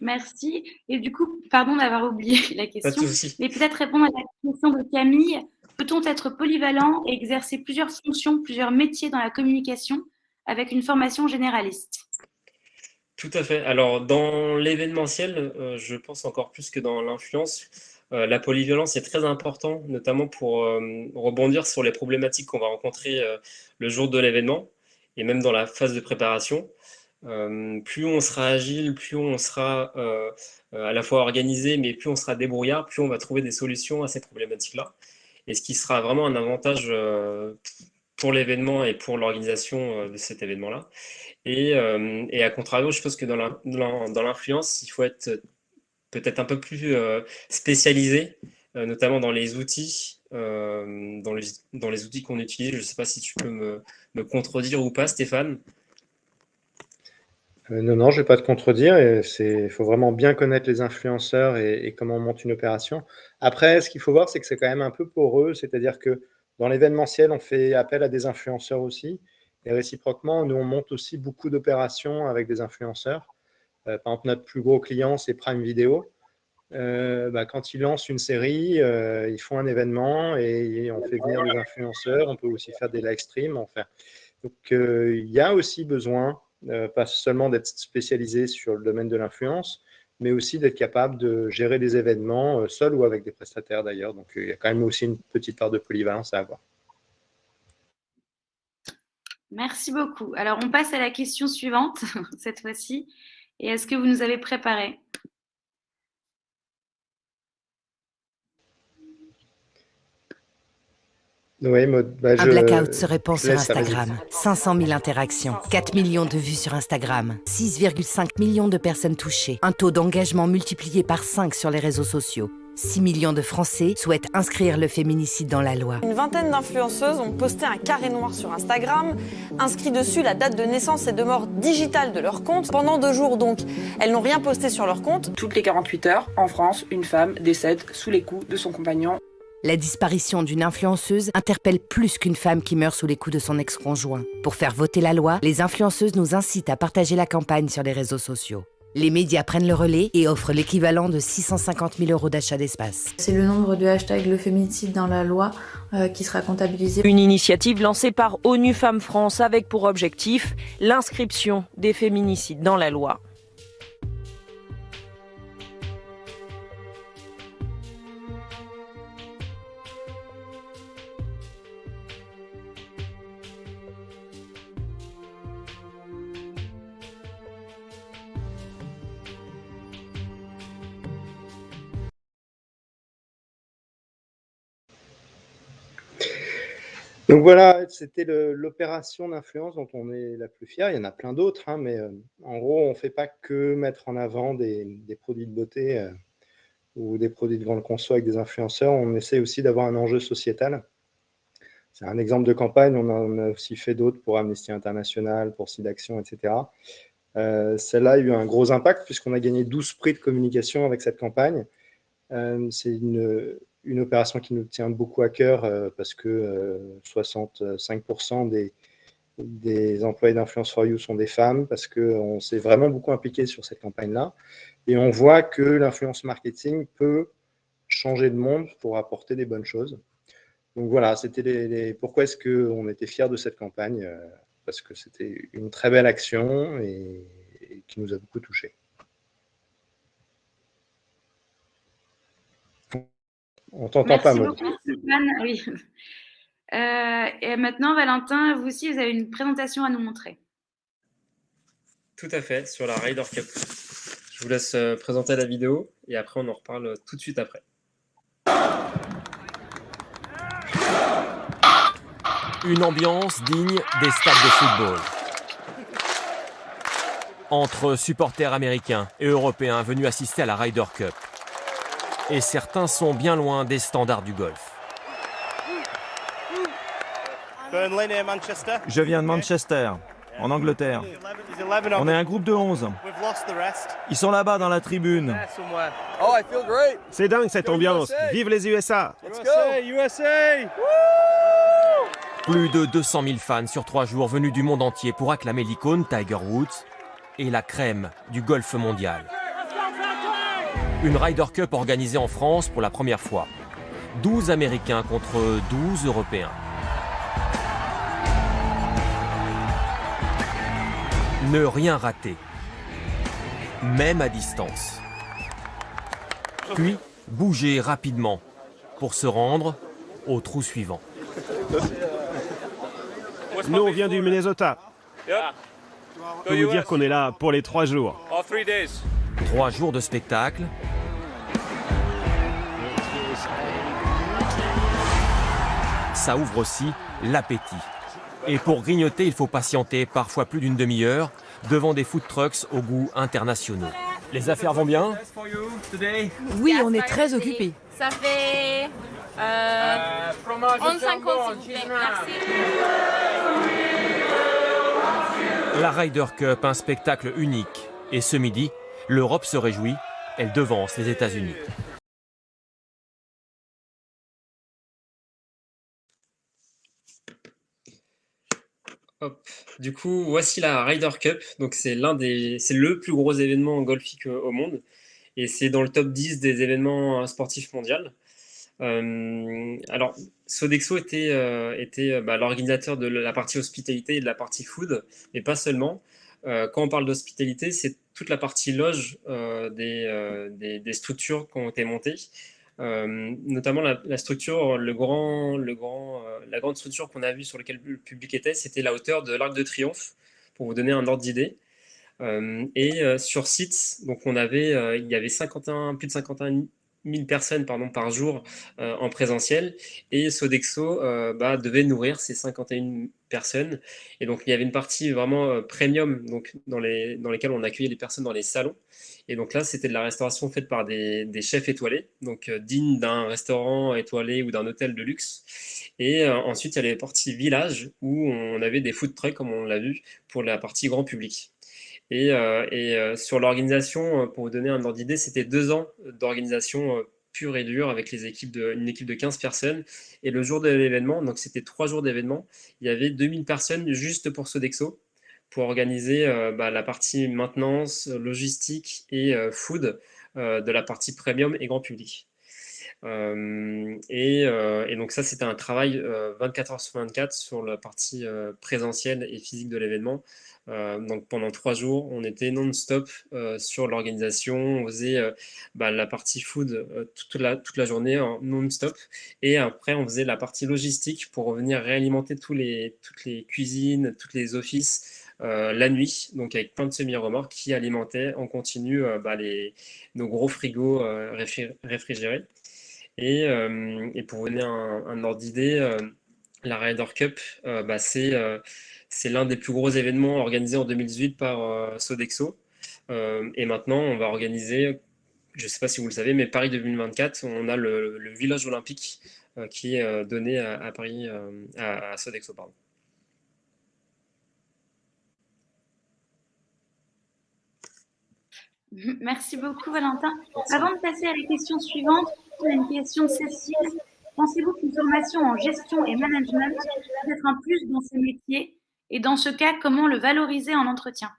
Merci. Et du coup, pardon d'avoir oublié la Pas de question, souci. mais peut-être répondre à la question de Camille. Peut-on être polyvalent et exercer plusieurs fonctions, plusieurs métiers dans la communication avec une formation généraliste? Tout à fait. Alors, dans l'événementiel, je pense encore plus que dans l'influence, la polyvalence est très important, notamment pour rebondir sur les problématiques qu'on va rencontrer le jour de l'événement et même dans la phase de préparation. Plus on sera agile, plus on sera à la fois organisé, mais plus on sera débrouillard, plus on va trouver des solutions à ces problématiques-là. Et ce qui sera vraiment un avantage pour l'événement et pour l'organisation de cet événement-là. Et à contrario, je pense que dans l'influence, il faut être peut-être un peu plus spécialisé, notamment dans les outils, dans les outils qu'on utilise. Je ne sais pas si tu peux me contredire ou pas, Stéphane. Non, je ne vais pas te contredire. Il faut vraiment bien connaître les influenceurs et comment on monte une opération. Après, ce qu'il faut voir, c'est que c'est quand même un peu poreux. C'est-à-dire que dans l'événementiel, on fait appel à des influenceurs aussi. Et réciproquement, nous, on monte aussi beaucoup d'opérations avec des influenceurs. Par exemple, notre plus gros client, c'est Prime Video. Quand ils lancent une série, ils font un événement et on fait venir des influenceurs. On peut aussi faire des live streams. Enfin. Donc, il y a aussi besoin, pas seulement d'être spécialisé sur le domaine de l'influence, mais aussi d'être capable de gérer des événements seul ou avec des prestataires d'ailleurs. Donc, il y a quand même aussi une petite part de polyvalence à avoir. Merci beaucoup. Alors, on passe à la question suivante, cette fois-ci. Et est-ce que vous nous avez préparé? Oui, Un blackout se répand sur Instagram. 500 000 interactions, 4 millions de vues sur Instagram, 6,5 millions de personnes touchées, un taux d'engagement multiplié par 5 sur les réseaux sociaux. 6 millions de Français souhaitent inscrire le féminicide dans la loi. Une vingtaine d'influenceuses ont posté un carré noir sur Instagram, inscrit dessus la date de naissance et de mort digitale de leur compte. Pendant 2 jours donc, elles n'ont rien posté sur leur compte. Toutes les 48 heures, en France, une femme décède sous les coups de son compagnon. La disparition d'une influenceuse interpelle plus qu'une femme qui meurt sous les coups de son ex-conjoint. Pour faire voter la loi, les influenceuses nous incitent à partager la campagne sur les réseaux sociaux. Les médias prennent le relais et offrent l'équivalent de 650 000 € d'achat d'espace. C'est le nombre de hashtags le féminicide dans la loi qui sera comptabilisé. Une initiative lancée par ONU Femmes France avec pour objectif l'inscription des féminicides dans la loi. Donc voilà, c'était l'opération d'influence dont on est la plus fière. Il y en a plein d'autres, hein, mais en gros, on ne fait pas que mettre en avant des produits de beauté ou des produits de grande conso avec des influenceurs. On essaie aussi d'avoir un enjeu sociétal. C'est un exemple de campagne. On en a aussi fait d'autres pour Amnesty International, pour SIDAction, etc. Celle-là a eu un gros impact puisqu'on a gagné 12 prix de communication avec cette campagne. C'est une opération qui nous tient beaucoup à cœur parce que 65% des employés d'Influence for You sont des femmes, parce qu'on s'est vraiment beaucoup impliqué sur cette campagne-là. Et on voit que l'influence marketing peut changer le monde pour apporter des bonnes choses. Donc voilà, c'était pourquoi est-ce qu'on était fiers de cette campagne parce que c'était une très belle action et qui nous a beaucoup touchés. On t'entend pas, Maud. Merci beaucoup, Stéphane. Oui. Et maintenant, Valentin, vous aussi, vous avez une présentation à nous montrer. Tout à fait, sur la Ryder Cup. Je vous laisse présenter la vidéo et après on en reparle tout de suite après. Une ambiance digne des stades de football. Entre supporters américains et européens venus assister à la Ryder Cup. Et certains sont bien loin des standards du golf. Je viens de Manchester, en Angleterre. On est un groupe de 11. Ils sont là-bas dans la tribune. C'est dingue cette ambiance. Vive les USA! Plus de 200 000 fans sur 3 jours venus du monde entier pour acclamer l'icône Tiger Woods et la crème du golf mondial. Une Ryder Cup organisée en France pour la première fois. 12 Américains contre 12 Européens. Ne rien rater, même à distance. Puis, bouger rapidement pour se rendre au trou suivant. Nous, on vient du Minnesota. Je peux vous dire qu'on est là pour les 3 jours. 3 jours de spectacle. Ça ouvre aussi l'appétit. Et pour grignoter, il faut patienter parfois plus d'une demi-heure devant des food trucks au goût internationaux. Les affaires vont bien? Oui, on est très occupés. Ça fait 11,50 s'il vous plaît. Merci. La Ryder Cup, un spectacle unique. Et ce midi, l'Europe se réjouit, elle devance les États-Unis. Hop. Du coup, voici la Ryder Cup. Donc c'est le plus gros événement golfique au monde. Et c'est dans le top 10 des événements sportifs mondiaux. Alors, Sodexo était l'organisateur de la partie hospitalité et de la partie food, mais pas seulement. Quand on parle d'hospitalité, c'est toute la partie loge des structures qui ont été montées. Notamment la structure, la grande structure qu'on a vue sur laquelle le public était, c'était la hauteur de l'Arc de Triomphe, pour vous donner un ordre d'idée. Sur site, donc il y avait plus de 51 000 personnes par jour en présentiel, et Sodexo devait nourrir ces 51 personnes. Et donc il y avait une partie vraiment premium, donc dans lesquelles on accueillait les personnes dans les salons. Et donc là, c'était de la restauration faite par des chefs étoilés, donc dignes d'un restaurant étoilé ou d'un hôtel de luxe. Et ensuite, il y avait la partie village, où on avait des food trucks, comme on l'a vu, pour la partie grand public. Et sur l'organisation, pour vous donner un ordre d'idée, c'était 2 ans d'organisation pure et dure avec une équipe de 15 personnes. Et le jour de l'événement, donc c'était 3 jours d'événement, il y avait 2000 personnes juste pour Sodexo, pour organiser la partie maintenance, logistique et food de la partie premium et grand public. Et donc ça, c'était un travail 24 heures sur 24 sur la partie présentielle et physique de l'événement. Donc pendant 3 jours, on était non-stop sur l'organisation. On faisait la partie food toute la journée non-stop. Et après, on faisait la partie logistique pour venir réalimenter toutes les cuisines, tous les offices la nuit, donc avec plein de semi-remorques qui alimentaient en continu nos gros frigos réfrigérés. Et pour vous donner un ordre d'idée, La Ryder Cup, c'est l'un des plus gros événements organisés en 2018 par Sodexo. Et maintenant, on va organiser, je ne sais pas si vous le savez, mais Paris 2024, on a le village olympique qui est donné à Paris, à Sodexo, pardon. Merci beaucoup, Valentin. Avant de passer à la question suivante, on a une question de Cécile. Pensez-vous qu'une formation en gestion et management peut être un plus dans ces métiers? Et dans ce cas, comment le valoriser en entretien?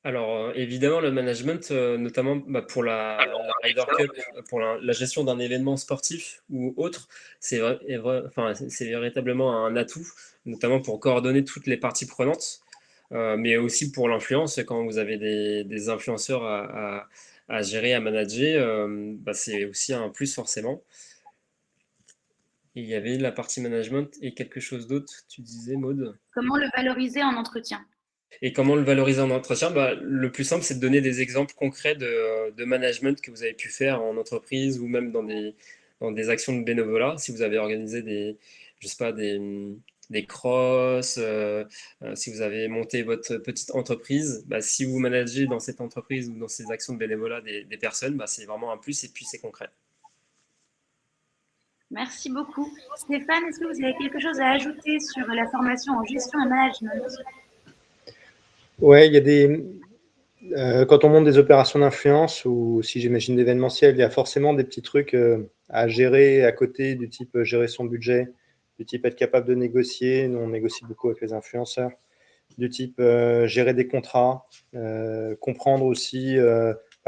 Alors, évidemment, le management, notamment pour la Ryder Cup, pour la gestion d'un événement sportif ou autre, c'est véritablement un atout, notamment pour coordonner toutes les parties prenantes, mais aussi pour l'influence. Quand vous avez des influenceurs à gérer, à manager, c'est aussi un plus forcément. Et il y avait la partie management et quelque chose d'autre, tu disais, Maud? Comment le valoriser en entretien? Et comment le valoriser en entretien? Le plus simple, c'est de donner des exemples concrets de management que vous avez pu faire en entreprise ou même dans des actions de bénévolat. Si vous avez organisé je sais pas, des crosses, si vous avez monté votre petite entreprise, si vous managez dans cette entreprise ou dans ces actions de bénévolat des personnes, c'est vraiment un plus et puis c'est concret. Merci beaucoup. Stéphane, est-ce que vous avez quelque chose à ajouter sur la formation en gestion et management? Ouais, il y a quand on monte des opérations d'influence ou si j'imagine d'événementiel, il y a forcément des petits trucs à gérer à côté, du type gérer son budget, du type être capable de négocier. Nous, on négocie beaucoup avec les influenceurs. Du type gérer des contrats, comprendre aussi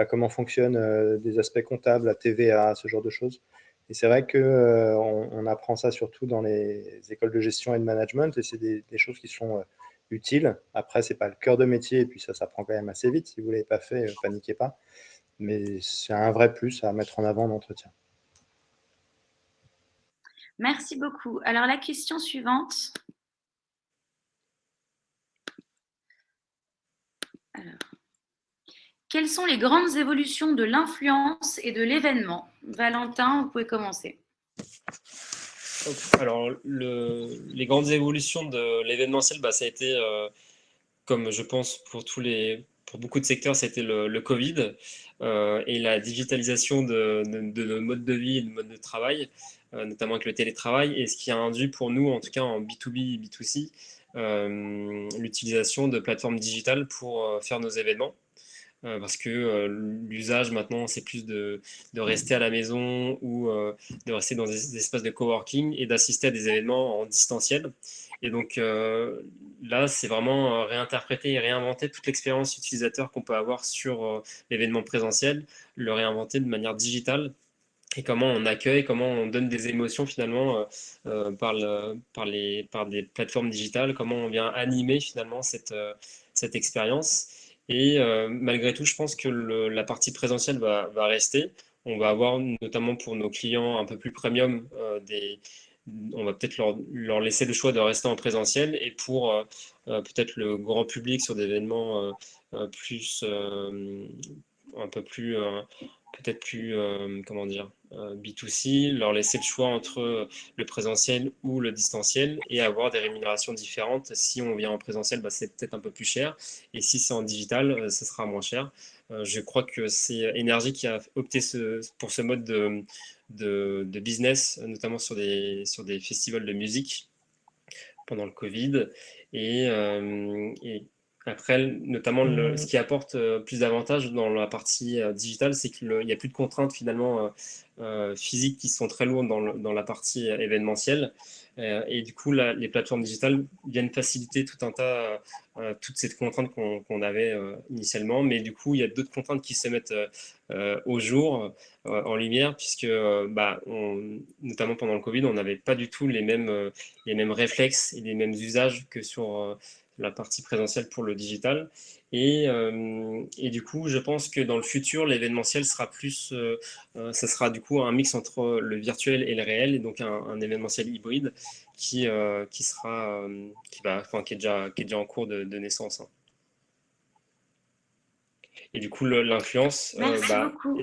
comment fonctionnent des aspects comptables, la TVA, ce genre de choses. Et c'est vrai qu'on apprend ça surtout dans les écoles de gestion et de management, et c'est des choses qui sont utiles. Après, ce n'est pas le cœur de métier, et puis ça s'apprend quand même assez vite. Si vous ne l'avez pas fait, paniquez pas. Mais c'est un vrai plus à mettre en avant en entretien. Merci beaucoup. Alors, la question suivante. Alors, quelles sont les grandes évolutions de l'influence et de l'événement? Valentin, vous pouvez commencer. Alors, les grandes évolutions de l'événementiel, ça a été, comme je pense pour beaucoup de secteurs, ça a été le Covid et la digitalisation de nos modes de vie et de modes de travail, notamment avec le télétravail, et ce qui a induit pour nous, en tout cas en B2B et B2C, l'utilisation de plateformes digitales pour faire nos événements. Parce que l'usage maintenant, c'est plus de rester à la maison ou de rester dans des espaces de coworking et d'assister à des événements en distanciel. Et donc là, c'est vraiment réinterpréter et réinventer toute l'expérience utilisateur qu'on peut avoir sur l'événement présentiel, le réinventer de manière digitale. Et comment on accueille, comment on donne des émotions finalement par des plateformes digitales, comment on vient animer finalement cette expérience. Et malgré tout, je pense que la partie présentielle va rester. On va avoir notamment pour nos clients un peu plus premium, on va peut-être leur laisser le choix de rester en présentiel. Et pour peut-être le grand public sur des événements plus un peu plus peut-être plus, comment dire, B2C, leur laisser le choix entre le présentiel ou le distanciel et avoir des rémunérations différentes. Si on vient en présentiel, c'est peut-être un peu plus cher. Et si c'est en digital, ce sera moins cher. Je crois que c'est Énergie qui a opté pour ce mode de business, notamment sur des festivals de musique pendant le Covid. Et après, notamment, ce qui apporte plus d'avantages dans la partie digitale, c'est qu'il n'y a plus de contraintes finalement physiques qui sont très lourdes dans la partie événementielle. Et du coup, les plateformes digitales viennent faciliter tout un tas, toutes ces contraintes qu'on avait initialement. Mais du coup, il y a d'autres contraintes qui se mettent au jour, en lumière, puisque notamment pendant le Covid, on n'avait pas du tout les mêmes réflexes et les mêmes usages que sur la partie présentielle pour le digital. Et du coup, je pense que dans le futur, l'événementiel sera plus, ça sera du coup un mix entre le virtuel et le réel, et donc un événementiel hybride qui est déjà en cours de naissance. Hein. Et du coup, l'influence, Merci beaucoup.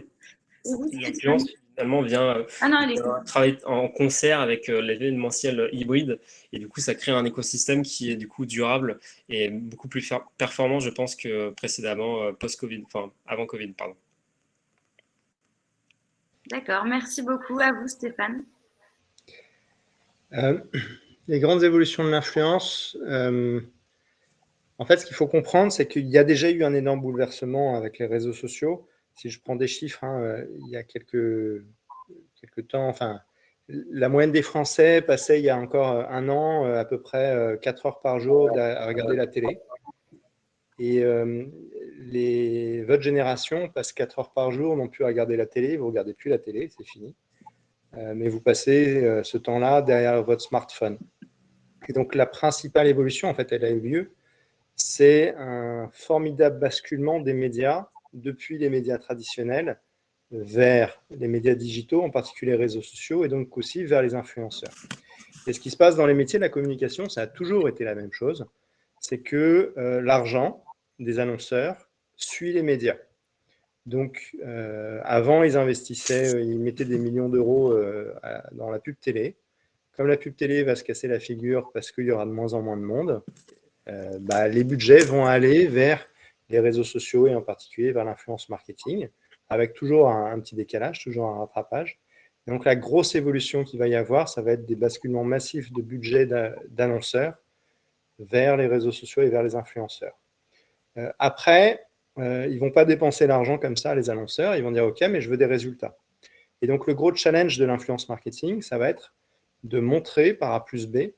l'influence finalement vient non, travailler en concert avec l'événementiel hybride. Et du coup, ça crée un écosystème qui est du coup durable et beaucoup plus performant, je pense, que précédemment, post-Covid, enfin avant Covid, pardon. D'accord, merci beaucoup à vous Stéphane. Les grandes évolutions de l'influence, en fait, ce qu'il faut comprendre, c'est qu'il y a déjà eu un énorme bouleversement avec les réseaux sociaux. Si je prends des chiffres, il y a quelques temps, enfin, la moyenne des Français passait il y a encore un an à peu près 4 heures par jour à regarder la télé. Et votre génération passe 4 heures par jour non plus à regarder la télé, vous ne regardez plus la télé, c'est fini. Mais vous passez ce temps-là derrière votre smartphone. Et donc la principale évolution, en fait, elle a eu lieu, c'est un formidable basculement des médias depuis les médias traditionnels vers les médias digitaux, en particulier les réseaux sociaux, et donc aussi vers les influenceurs. Et ce qui se passe dans les métiers de la communication, ça a toujours été la même chose, c'est que l'argent des annonceurs suit les médias. Donc, avant, ils investissaient, ils mettaient des millions d'euros dans la pub télé. Comme la pub télé va se casser la figure parce qu'il y aura de moins en moins de monde, les budgets vont aller vers les réseaux sociaux et en particulier vers l'influence marketing, avec toujours un petit décalage, toujours un rattrapage. Et donc, la grosse évolution qu'il va y avoir, ça va être des basculements massifs de budget d'annonceurs vers les réseaux sociaux et vers les influenceurs. Après, ils ne vont pas dépenser l'argent comme ça, les annonceurs. Ils vont dire, OK, mais je veux des résultats. Et donc, le gros challenge de l'influence marketing, ça va être de montrer par A plus B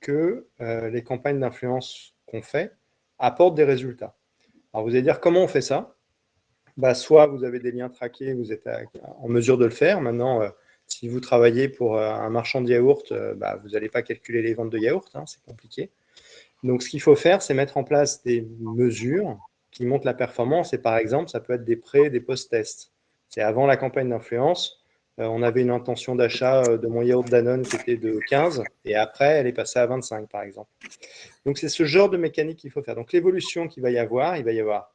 que les campagnes d'influence qu'on fait apportent des résultats. Alors, vous allez dire, comment on fait ça ? Soit vous avez des liens traqués, vous êtes en mesure de le faire. Maintenant, si vous travaillez pour un marchand de yaourt, vous n'allez pas calculer les ventes de yaourt, c'est compliqué. Donc, ce qu'il faut faire, c'est mettre en place des mesures qui montrent la performance. Et par exemple, ça peut être des pré- des post-tests. C'est avant la campagne d'influence, on avait une intention d'achat de mon yaourt Danone qui était de 15, et après, elle est passée à 25, par exemple. Donc, c'est ce genre de mécanique qu'il faut faire. Donc, l'évolution qu'il va y avoir, il va y avoir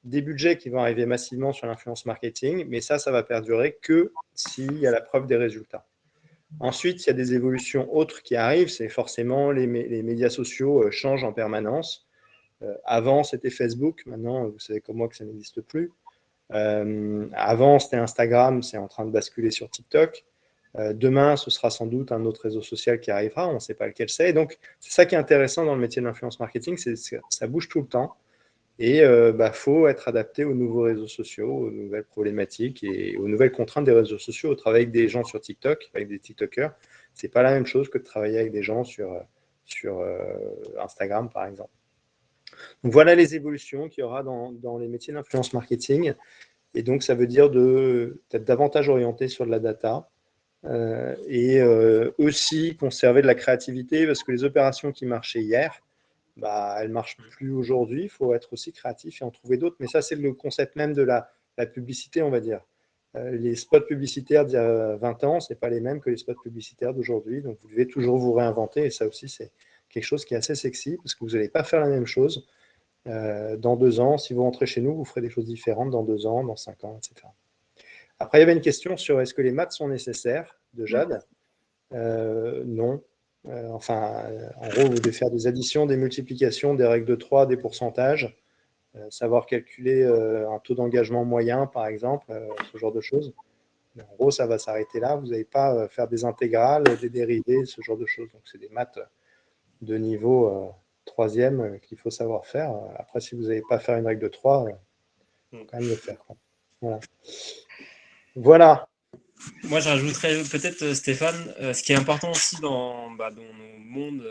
des budgets qui vont arriver massivement sur l'influence marketing, mais ça va perdurer que s'il y a la preuve des résultats. Ensuite, il y a des évolutions autres qui arrivent, c'est forcément les médias sociaux changent en permanence. Avant, c'était Facebook, maintenant, vous savez comme moi que ça n'existe plus. Avant, c'était Instagram, c'est en train de basculer sur TikTok. Demain, ce sera sans doute un autre réseau social qui arrivera, on ne sait pas lequel c'est. Donc, c'est ça qui est intéressant dans le métier de l'influence marketing, c'est que ça bouge tout le temps. Et faut être adapté aux nouveaux réseaux sociaux, aux nouvelles problématiques et aux nouvelles contraintes des réseaux sociaux. Travailler avec des gens sur TikTok, avec des TikTokers, c'est pas la même chose que de travailler avec des gens sur Instagram, par exemple. Donc voilà les évolutions qu'il y aura dans les métiers d'influence marketing. Et donc ça veut dire d'être davantage orienté sur de la data et aussi conserver de la créativité parce que les opérations qui marchaient hier, elle ne marche plus aujourd'hui, il faut être aussi créatif et en trouver d'autres. Mais ça, c'est le concept même de la publicité, on va dire. Les spots publicitaires d'il y a 20 ans, ce n'est pas les mêmes que les spots publicitaires d'aujourd'hui. Donc, vous devez toujours vous réinventer. Et ça aussi, c'est quelque chose qui est assez sexy parce que vous n'allez pas faire la même chose dans 2 ans. Si vous rentrez chez nous, vous ferez des choses différentes dans 2 ans, dans 5 ans, etc. Après, il y avait une question sur est-ce que les maths sont nécessaires de Jade. Non. En gros, vous devez faire des additions, des multiplications, des règles de 3, des pourcentages, savoir calculer un taux d'engagement moyen, par exemple, ce genre de choses. Mais en gros, ça va s'arrêter là. Vous n'allez pas faire des intégrales, des dérivés, ce genre de choses. Donc, c'est des maths de niveau 3e qu'il faut savoir faire. Après, si vous n'allez pas faire une règle de 3, il faut quand même le faire. Voilà. Moi, je rajouterais peut-être, Stéphane, ce qui est important aussi dans nos mondes,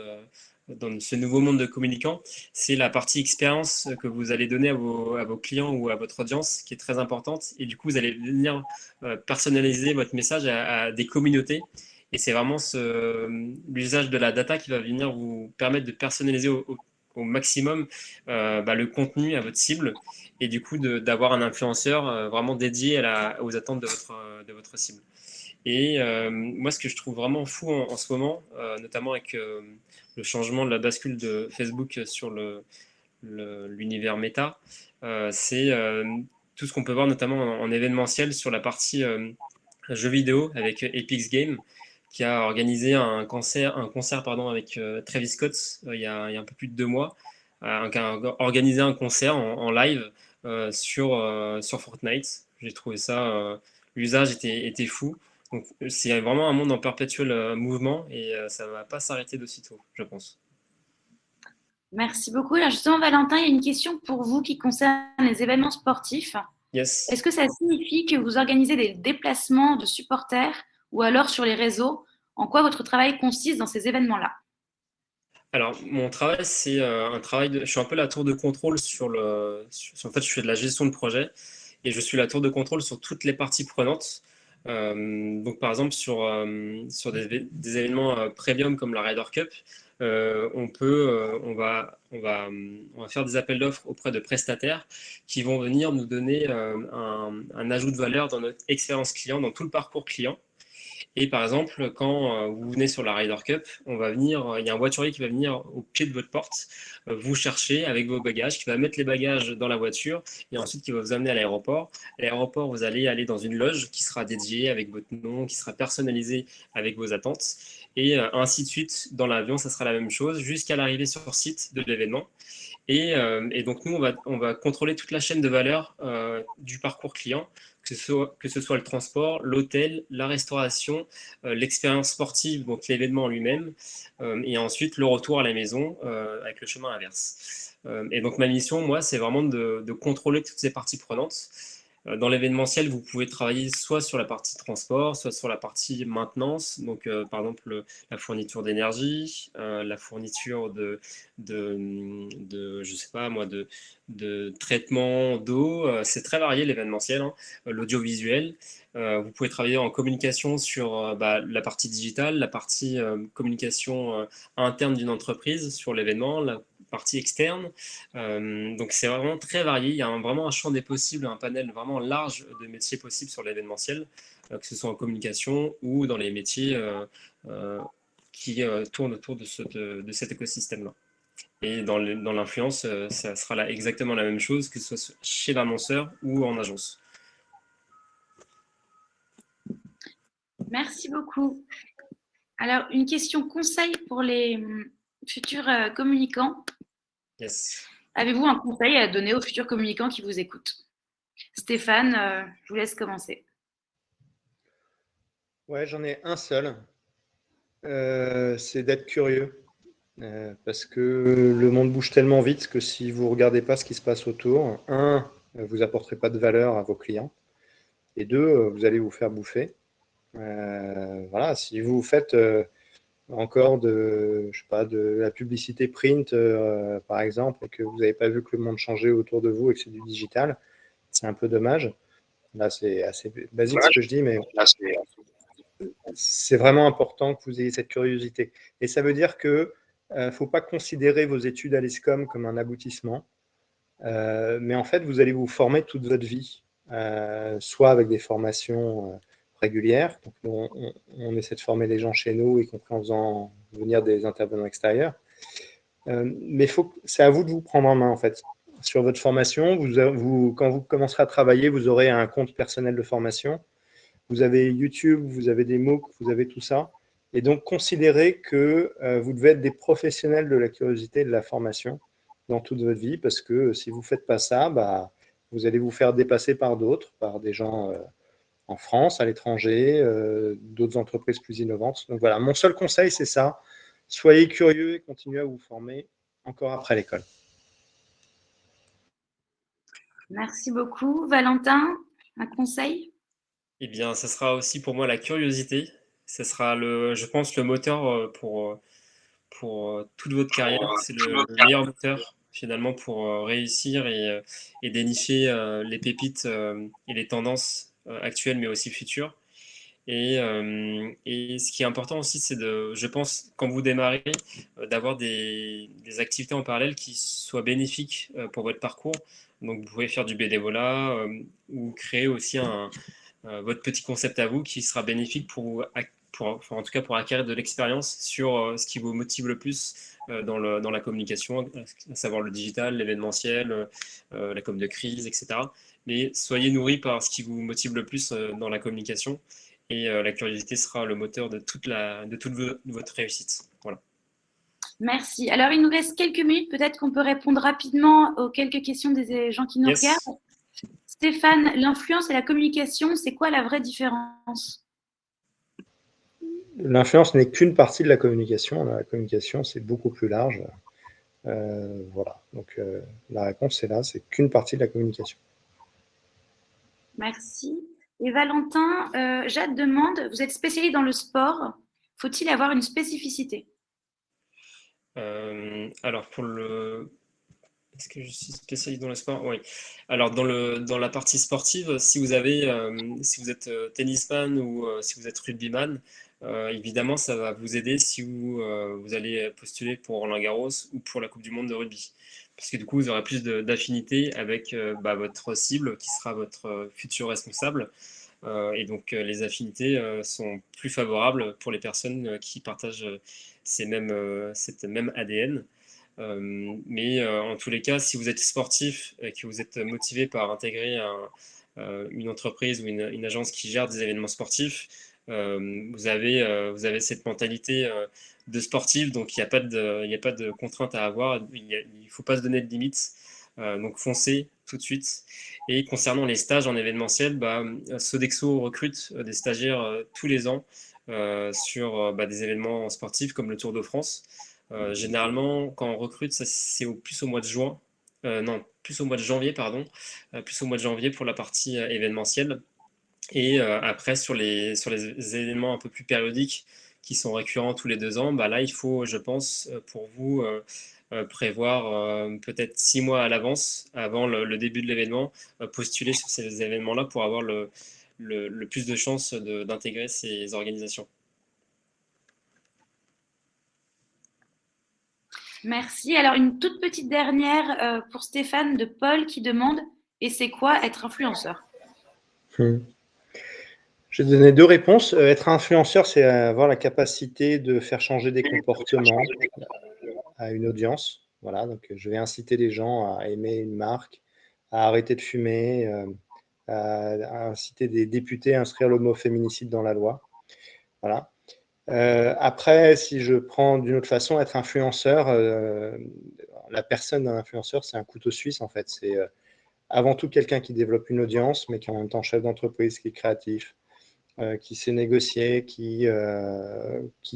dans ce nouveau monde de communicants, c'est la partie expérience que vous allez donner à vos clients ou à votre audience, qui est très importante. Et du coup, vous allez venir personnaliser votre message à des communautés. Et c'est vraiment l'usage de la data qui va venir vous permettre de personnaliser au maximum le contenu à votre cible et du coup d'avoir un influenceur vraiment dédié aux attentes de votre cible. Et moi, ce que je trouve vraiment fou en ce moment, notamment avec le changement de la bascule de Facebook sur l'univers méta, c'est tout ce qu'on peut voir notamment en événementiel sur la partie jeu vidéo avec Epic Games, qui a organisé un concert avec Travis Scott il y a un peu plus de 2 mois, qui a organisé un concert en live sur Fortnite. J'ai trouvé ça, l'usage était fou. Donc c'est vraiment un monde en perpétuel mouvement et ça ne va pas s'arrêter de sitôt, je pense. Merci beaucoup. Alors justement, Valentin, il y a une question pour vous qui concerne les événements sportifs. Yes. Est-ce que ça signifie que vous organisez des déplacements de supporters ou alors sur les réseaux? En quoi votre travail consiste dans ces événements-là? Alors, mon travail, c'est un travail je suis un peu la tour de contrôle en fait, je fais de la gestion de projet et je suis la tour de contrôle sur toutes les parties prenantes. Donc, par exemple, sur des événements premium comme la Ryder Cup, on va faire des appels d'offres auprès de prestataires qui vont venir nous donner un ajout de valeur dans notre expérience client, dans tout le parcours client. Et par exemple, quand vous venez sur la Ryder Cup, il y a un voiturier qui va venir au pied de votre porte, vous chercher avec vos bagages, qui va mettre les bagages dans la voiture et ensuite qui va vous amener à l'aéroport. À l'aéroport, vous allez aller dans une loge qui sera dédiée avec votre nom, qui sera personnalisée avec vos attentes. Et ainsi de suite, dans l'avion, ça sera la même chose jusqu'à l'arrivée sur site de l'événement. Et donc, nous, on va contrôler toute la chaîne de valeur du parcours client, que ce soit le transport, l'hôtel, la restauration, l'expérience sportive, donc l'événement en lui-même, et ensuite le retour à la maison avec le chemin inverse. Et donc, ma mission, moi, c'est vraiment de contrôler toutes ces parties prenantes. Dans l'événementiel, vous pouvez travailler soit sur la partie transport, soit sur la partie maintenance, donc par exemple la fourniture d'énergie, la fourniture je sais pas moi, de traitement d'eau. C'est très varié l'événementiel, hein. L'audiovisuel. Vous pouvez travailler en communication sur la partie digitale, la partie communication interne d'une entreprise sur l'événement, la partie externe. Donc c'est vraiment très varié. Il y a vraiment un champ des possibles, un panel vraiment large de métiers possibles sur l'événementiel, que ce soit en communication ou dans les métiers qui tournent autour de cet écosystème-là. Et dans l'influence, ça sera exactement la même chose, que ce soit chez l'annonceur ou en agence. Merci beaucoup. Alors, une question conseil pour les futurs communicants. Yes. Avez-vous un conseil à donner aux futurs communicants qui vous écoutent? Stéphane, je vous laisse commencer. Ouais, j'en ai un seul. C'est d'être curieux. Parce que le monde bouge tellement vite que si vous ne regardez pas ce qui se passe autour, vous n'apporterez pas de valeur à vos clients. Et deux, vous allez vous faire bouffer. Voilà, si vous faites encore de la publicité print, par exemple, et que vous n'avez pas vu que le monde changeait autour de vous et que c'est du digital, c'est un peu dommage. Là, c'est assez basique ce que je dis, mais c'est vraiment important que vous ayez cette curiosité. Et ça veut dire que ne faut pas considérer vos études à l'ESCOM comme un aboutissement, mais en fait, vous allez vous former toute votre vie, soit avec des formations régulières. Donc, on essaie de former les gens chez nous, y compris en faisant venir des intervenants extérieurs. Mais c'est à vous de vous prendre en main, en fait. Sur votre formation, quand vous commencerez à travailler, vous aurez un compte personnel de formation. Vous avez YouTube, vous avez des MOOC, vous avez tout ça. Et donc, considérez que vous devez être des professionnels de la curiosité et de la formation dans toute votre vie, parce que si vous ne faites pas ça, vous allez vous faire dépasser par d'autres, par des gens en France, à l'étranger, d'autres entreprises plus innovantes. Donc voilà, mon seul conseil, c'est ça. Soyez curieux et continuez à vous former encore après l'école. Merci beaucoup. Valentin, un conseil? Eh bien, ça sera aussi pour moi la curiosité. Ce sera, je pense, le moteur pour toute votre carrière. C'est le meilleur moteur, finalement, pour réussir et dénicher les pépites et les tendances actuelles, mais aussi futures. Et ce qui est important aussi, c'est je pense, quand vous démarrez, d'avoir des activités en parallèle qui soient bénéfiques pour votre parcours. Donc, vous pouvez faire du bénévolat ou créer aussi votre petit concept à vous qui sera bénéfique en tout cas pour acquérir de l'expérience sur ce qui vous motive le plus dans la communication, à savoir le digital, l'événementiel, la com de crise, etc. Mais soyez nourris par ce qui vous motive le plus dans la communication et la curiosité sera le moteur de toute votre réussite. Voilà. Merci. Alors, il nous reste quelques minutes. Peut-être qu'on peut répondre rapidement aux quelques questions des gens qui nous regardent. Stéphane, l'influence et la communication, c'est quoi la vraie différence? L'influence n'est qu'une partie de la communication. La communication, c'est beaucoup plus large. Voilà. Donc, la réponse est là, c'est qu'une partie de la communication. Merci. Et Valentin, Jade demande, vous êtes spécialisé dans le sport, faut-il avoir une spécificité? Alors, est-ce que je suis spécialiste dans le sport? Oui. Alors, dans la partie sportive, si vous êtes tennisman ou si vous êtes rugbyman, évidemment, ça va vous aider si vous allez postuler pour Roland-Garros ou pour la Coupe du Monde de rugby. Parce que du coup, vous aurez plus d'affinité avec votre cible qui sera votre futur responsable. Et donc, les affinités sont plus favorables pour les personnes qui partagent cette même ADN. Mais en tous les cas, si vous êtes sportif et que vous êtes motivé par intégrer une entreprise ou une agence qui gère des événements sportifs, vous avez cette mentalité de sportif, donc il n'y a pas de contrainte à avoir, il ne faut pas se donner de limites, donc foncez tout de suite. Et concernant les stages en événementiel, Sodexo recrute des stagiaires tous les ans sur des événements sportifs comme le Tour de France. Généralement, quand on recrute, c'est plus au mois de juin, plus au mois de janvier, pardon, plus au mois de janvier pour la partie événementielle. Et après, sur les événements un peu plus périodiques qui sont récurrents tous les 2 ans, là, il faut, je pense, pour vous, prévoir peut-être 6 mois à l'avance, avant le début de l'événement, postuler sur ces événements-là pour avoir le plus de chances d'intégrer ces organisations. Merci. Alors, une toute petite dernière pour Stéphane de Paul qui demande « Et c'est quoi être influenceur ?» Je vais donner 2 réponses. Être influenceur, c'est avoir la capacité de faire changer des comportements à une audience. Voilà, donc je vais inciter les gens à aimer une marque, à arrêter de fumer, à inciter des députés à inscrire le mot féminicide dans la loi. Voilà. Après, si je prends d'une autre façon, être influenceur, la personne d'un influenceur, c'est un couteau suisse en fait. C'est avant tout quelqu'un qui développe une audience, mais qui est en même temps chef d'entreprise, qui est créatif, qui sait négocier, qui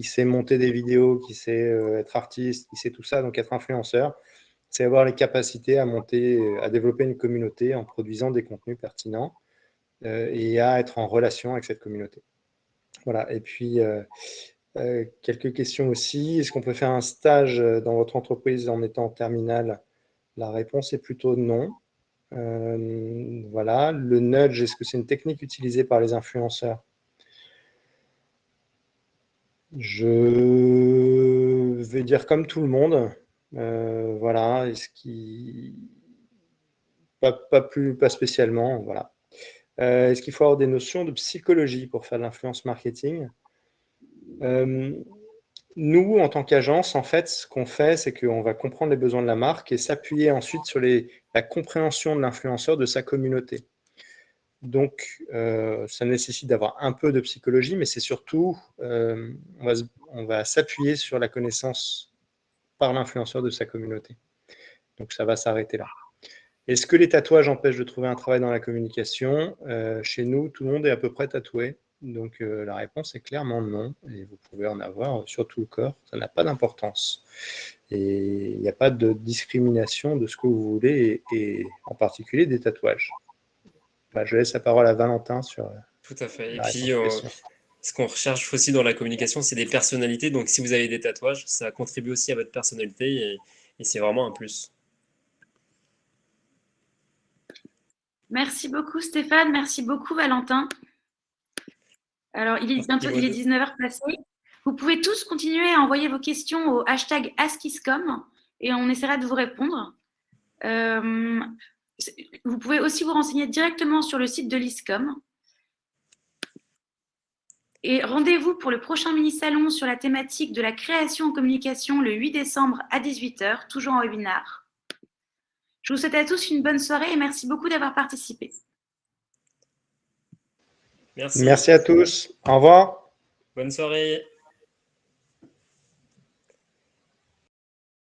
sait monter des vidéos, qui sait être artiste, qui sait tout ça. Donc être influenceur, c'est avoir les capacités à développer une communauté en produisant des contenus pertinents et à être en relation avec cette communauté. Voilà. Et puis, quelques questions aussi. Est-ce qu'on peut faire un stage dans votre entreprise en étant en terminale? La réponse est plutôt non. Voilà. Le nudge, est-ce que c'est une technique utilisée par les influenceurs? Je vais dire comme tout le monde. Voilà. Pas spécialement. Voilà. Est-ce qu'il faut avoir des notions de psychologie pour faire de l'influence marketing? Nous, en tant qu'agence, en fait, ce qu'on fait, c'est qu'on va comprendre les besoins de la marque et s'appuyer ensuite sur la compréhension de l'influenceur, de sa communauté. Donc, ça nécessite d'avoir un peu de psychologie, mais c'est surtout, on va s'appuyer sur la connaissance par l'influenceur de sa communauté. Donc, ça va s'arrêter là. Est-ce que les tatouages empêchent de trouver un travail dans la communication? Chez nous, tout le monde est à peu près tatoué. Donc, la réponse est clairement non. Et vous pouvez en avoir sur tout le corps. Ça n'a pas d'importance. Et il n'y a pas de discrimination de ce que vous voulez, et en particulier des tatouages. Je laisse la parole à Valentin sur... Tout à fait. Et puis, ce qu'on recherche aussi dans la communication, c'est des personnalités. Donc, si vous avez des tatouages, ça contribue aussi à votre personnalité et c'est vraiment un plus. Merci beaucoup Stéphane, merci beaucoup Valentin. Alors, il est 19h passé. Vous pouvez tous continuer à envoyer vos questions au hashtag AskISCOM et on essaiera de vous répondre. Vous pouvez aussi vous renseigner directement sur le site de l'ISCOM. Et rendez-vous pour le prochain mini-salon sur la thématique de la création en communication le 8 décembre à 18h, toujours en webinar. Je vous souhaite à tous une bonne soirée et merci beaucoup d'avoir participé. Merci. Merci à tous. Au revoir. Bonne soirée.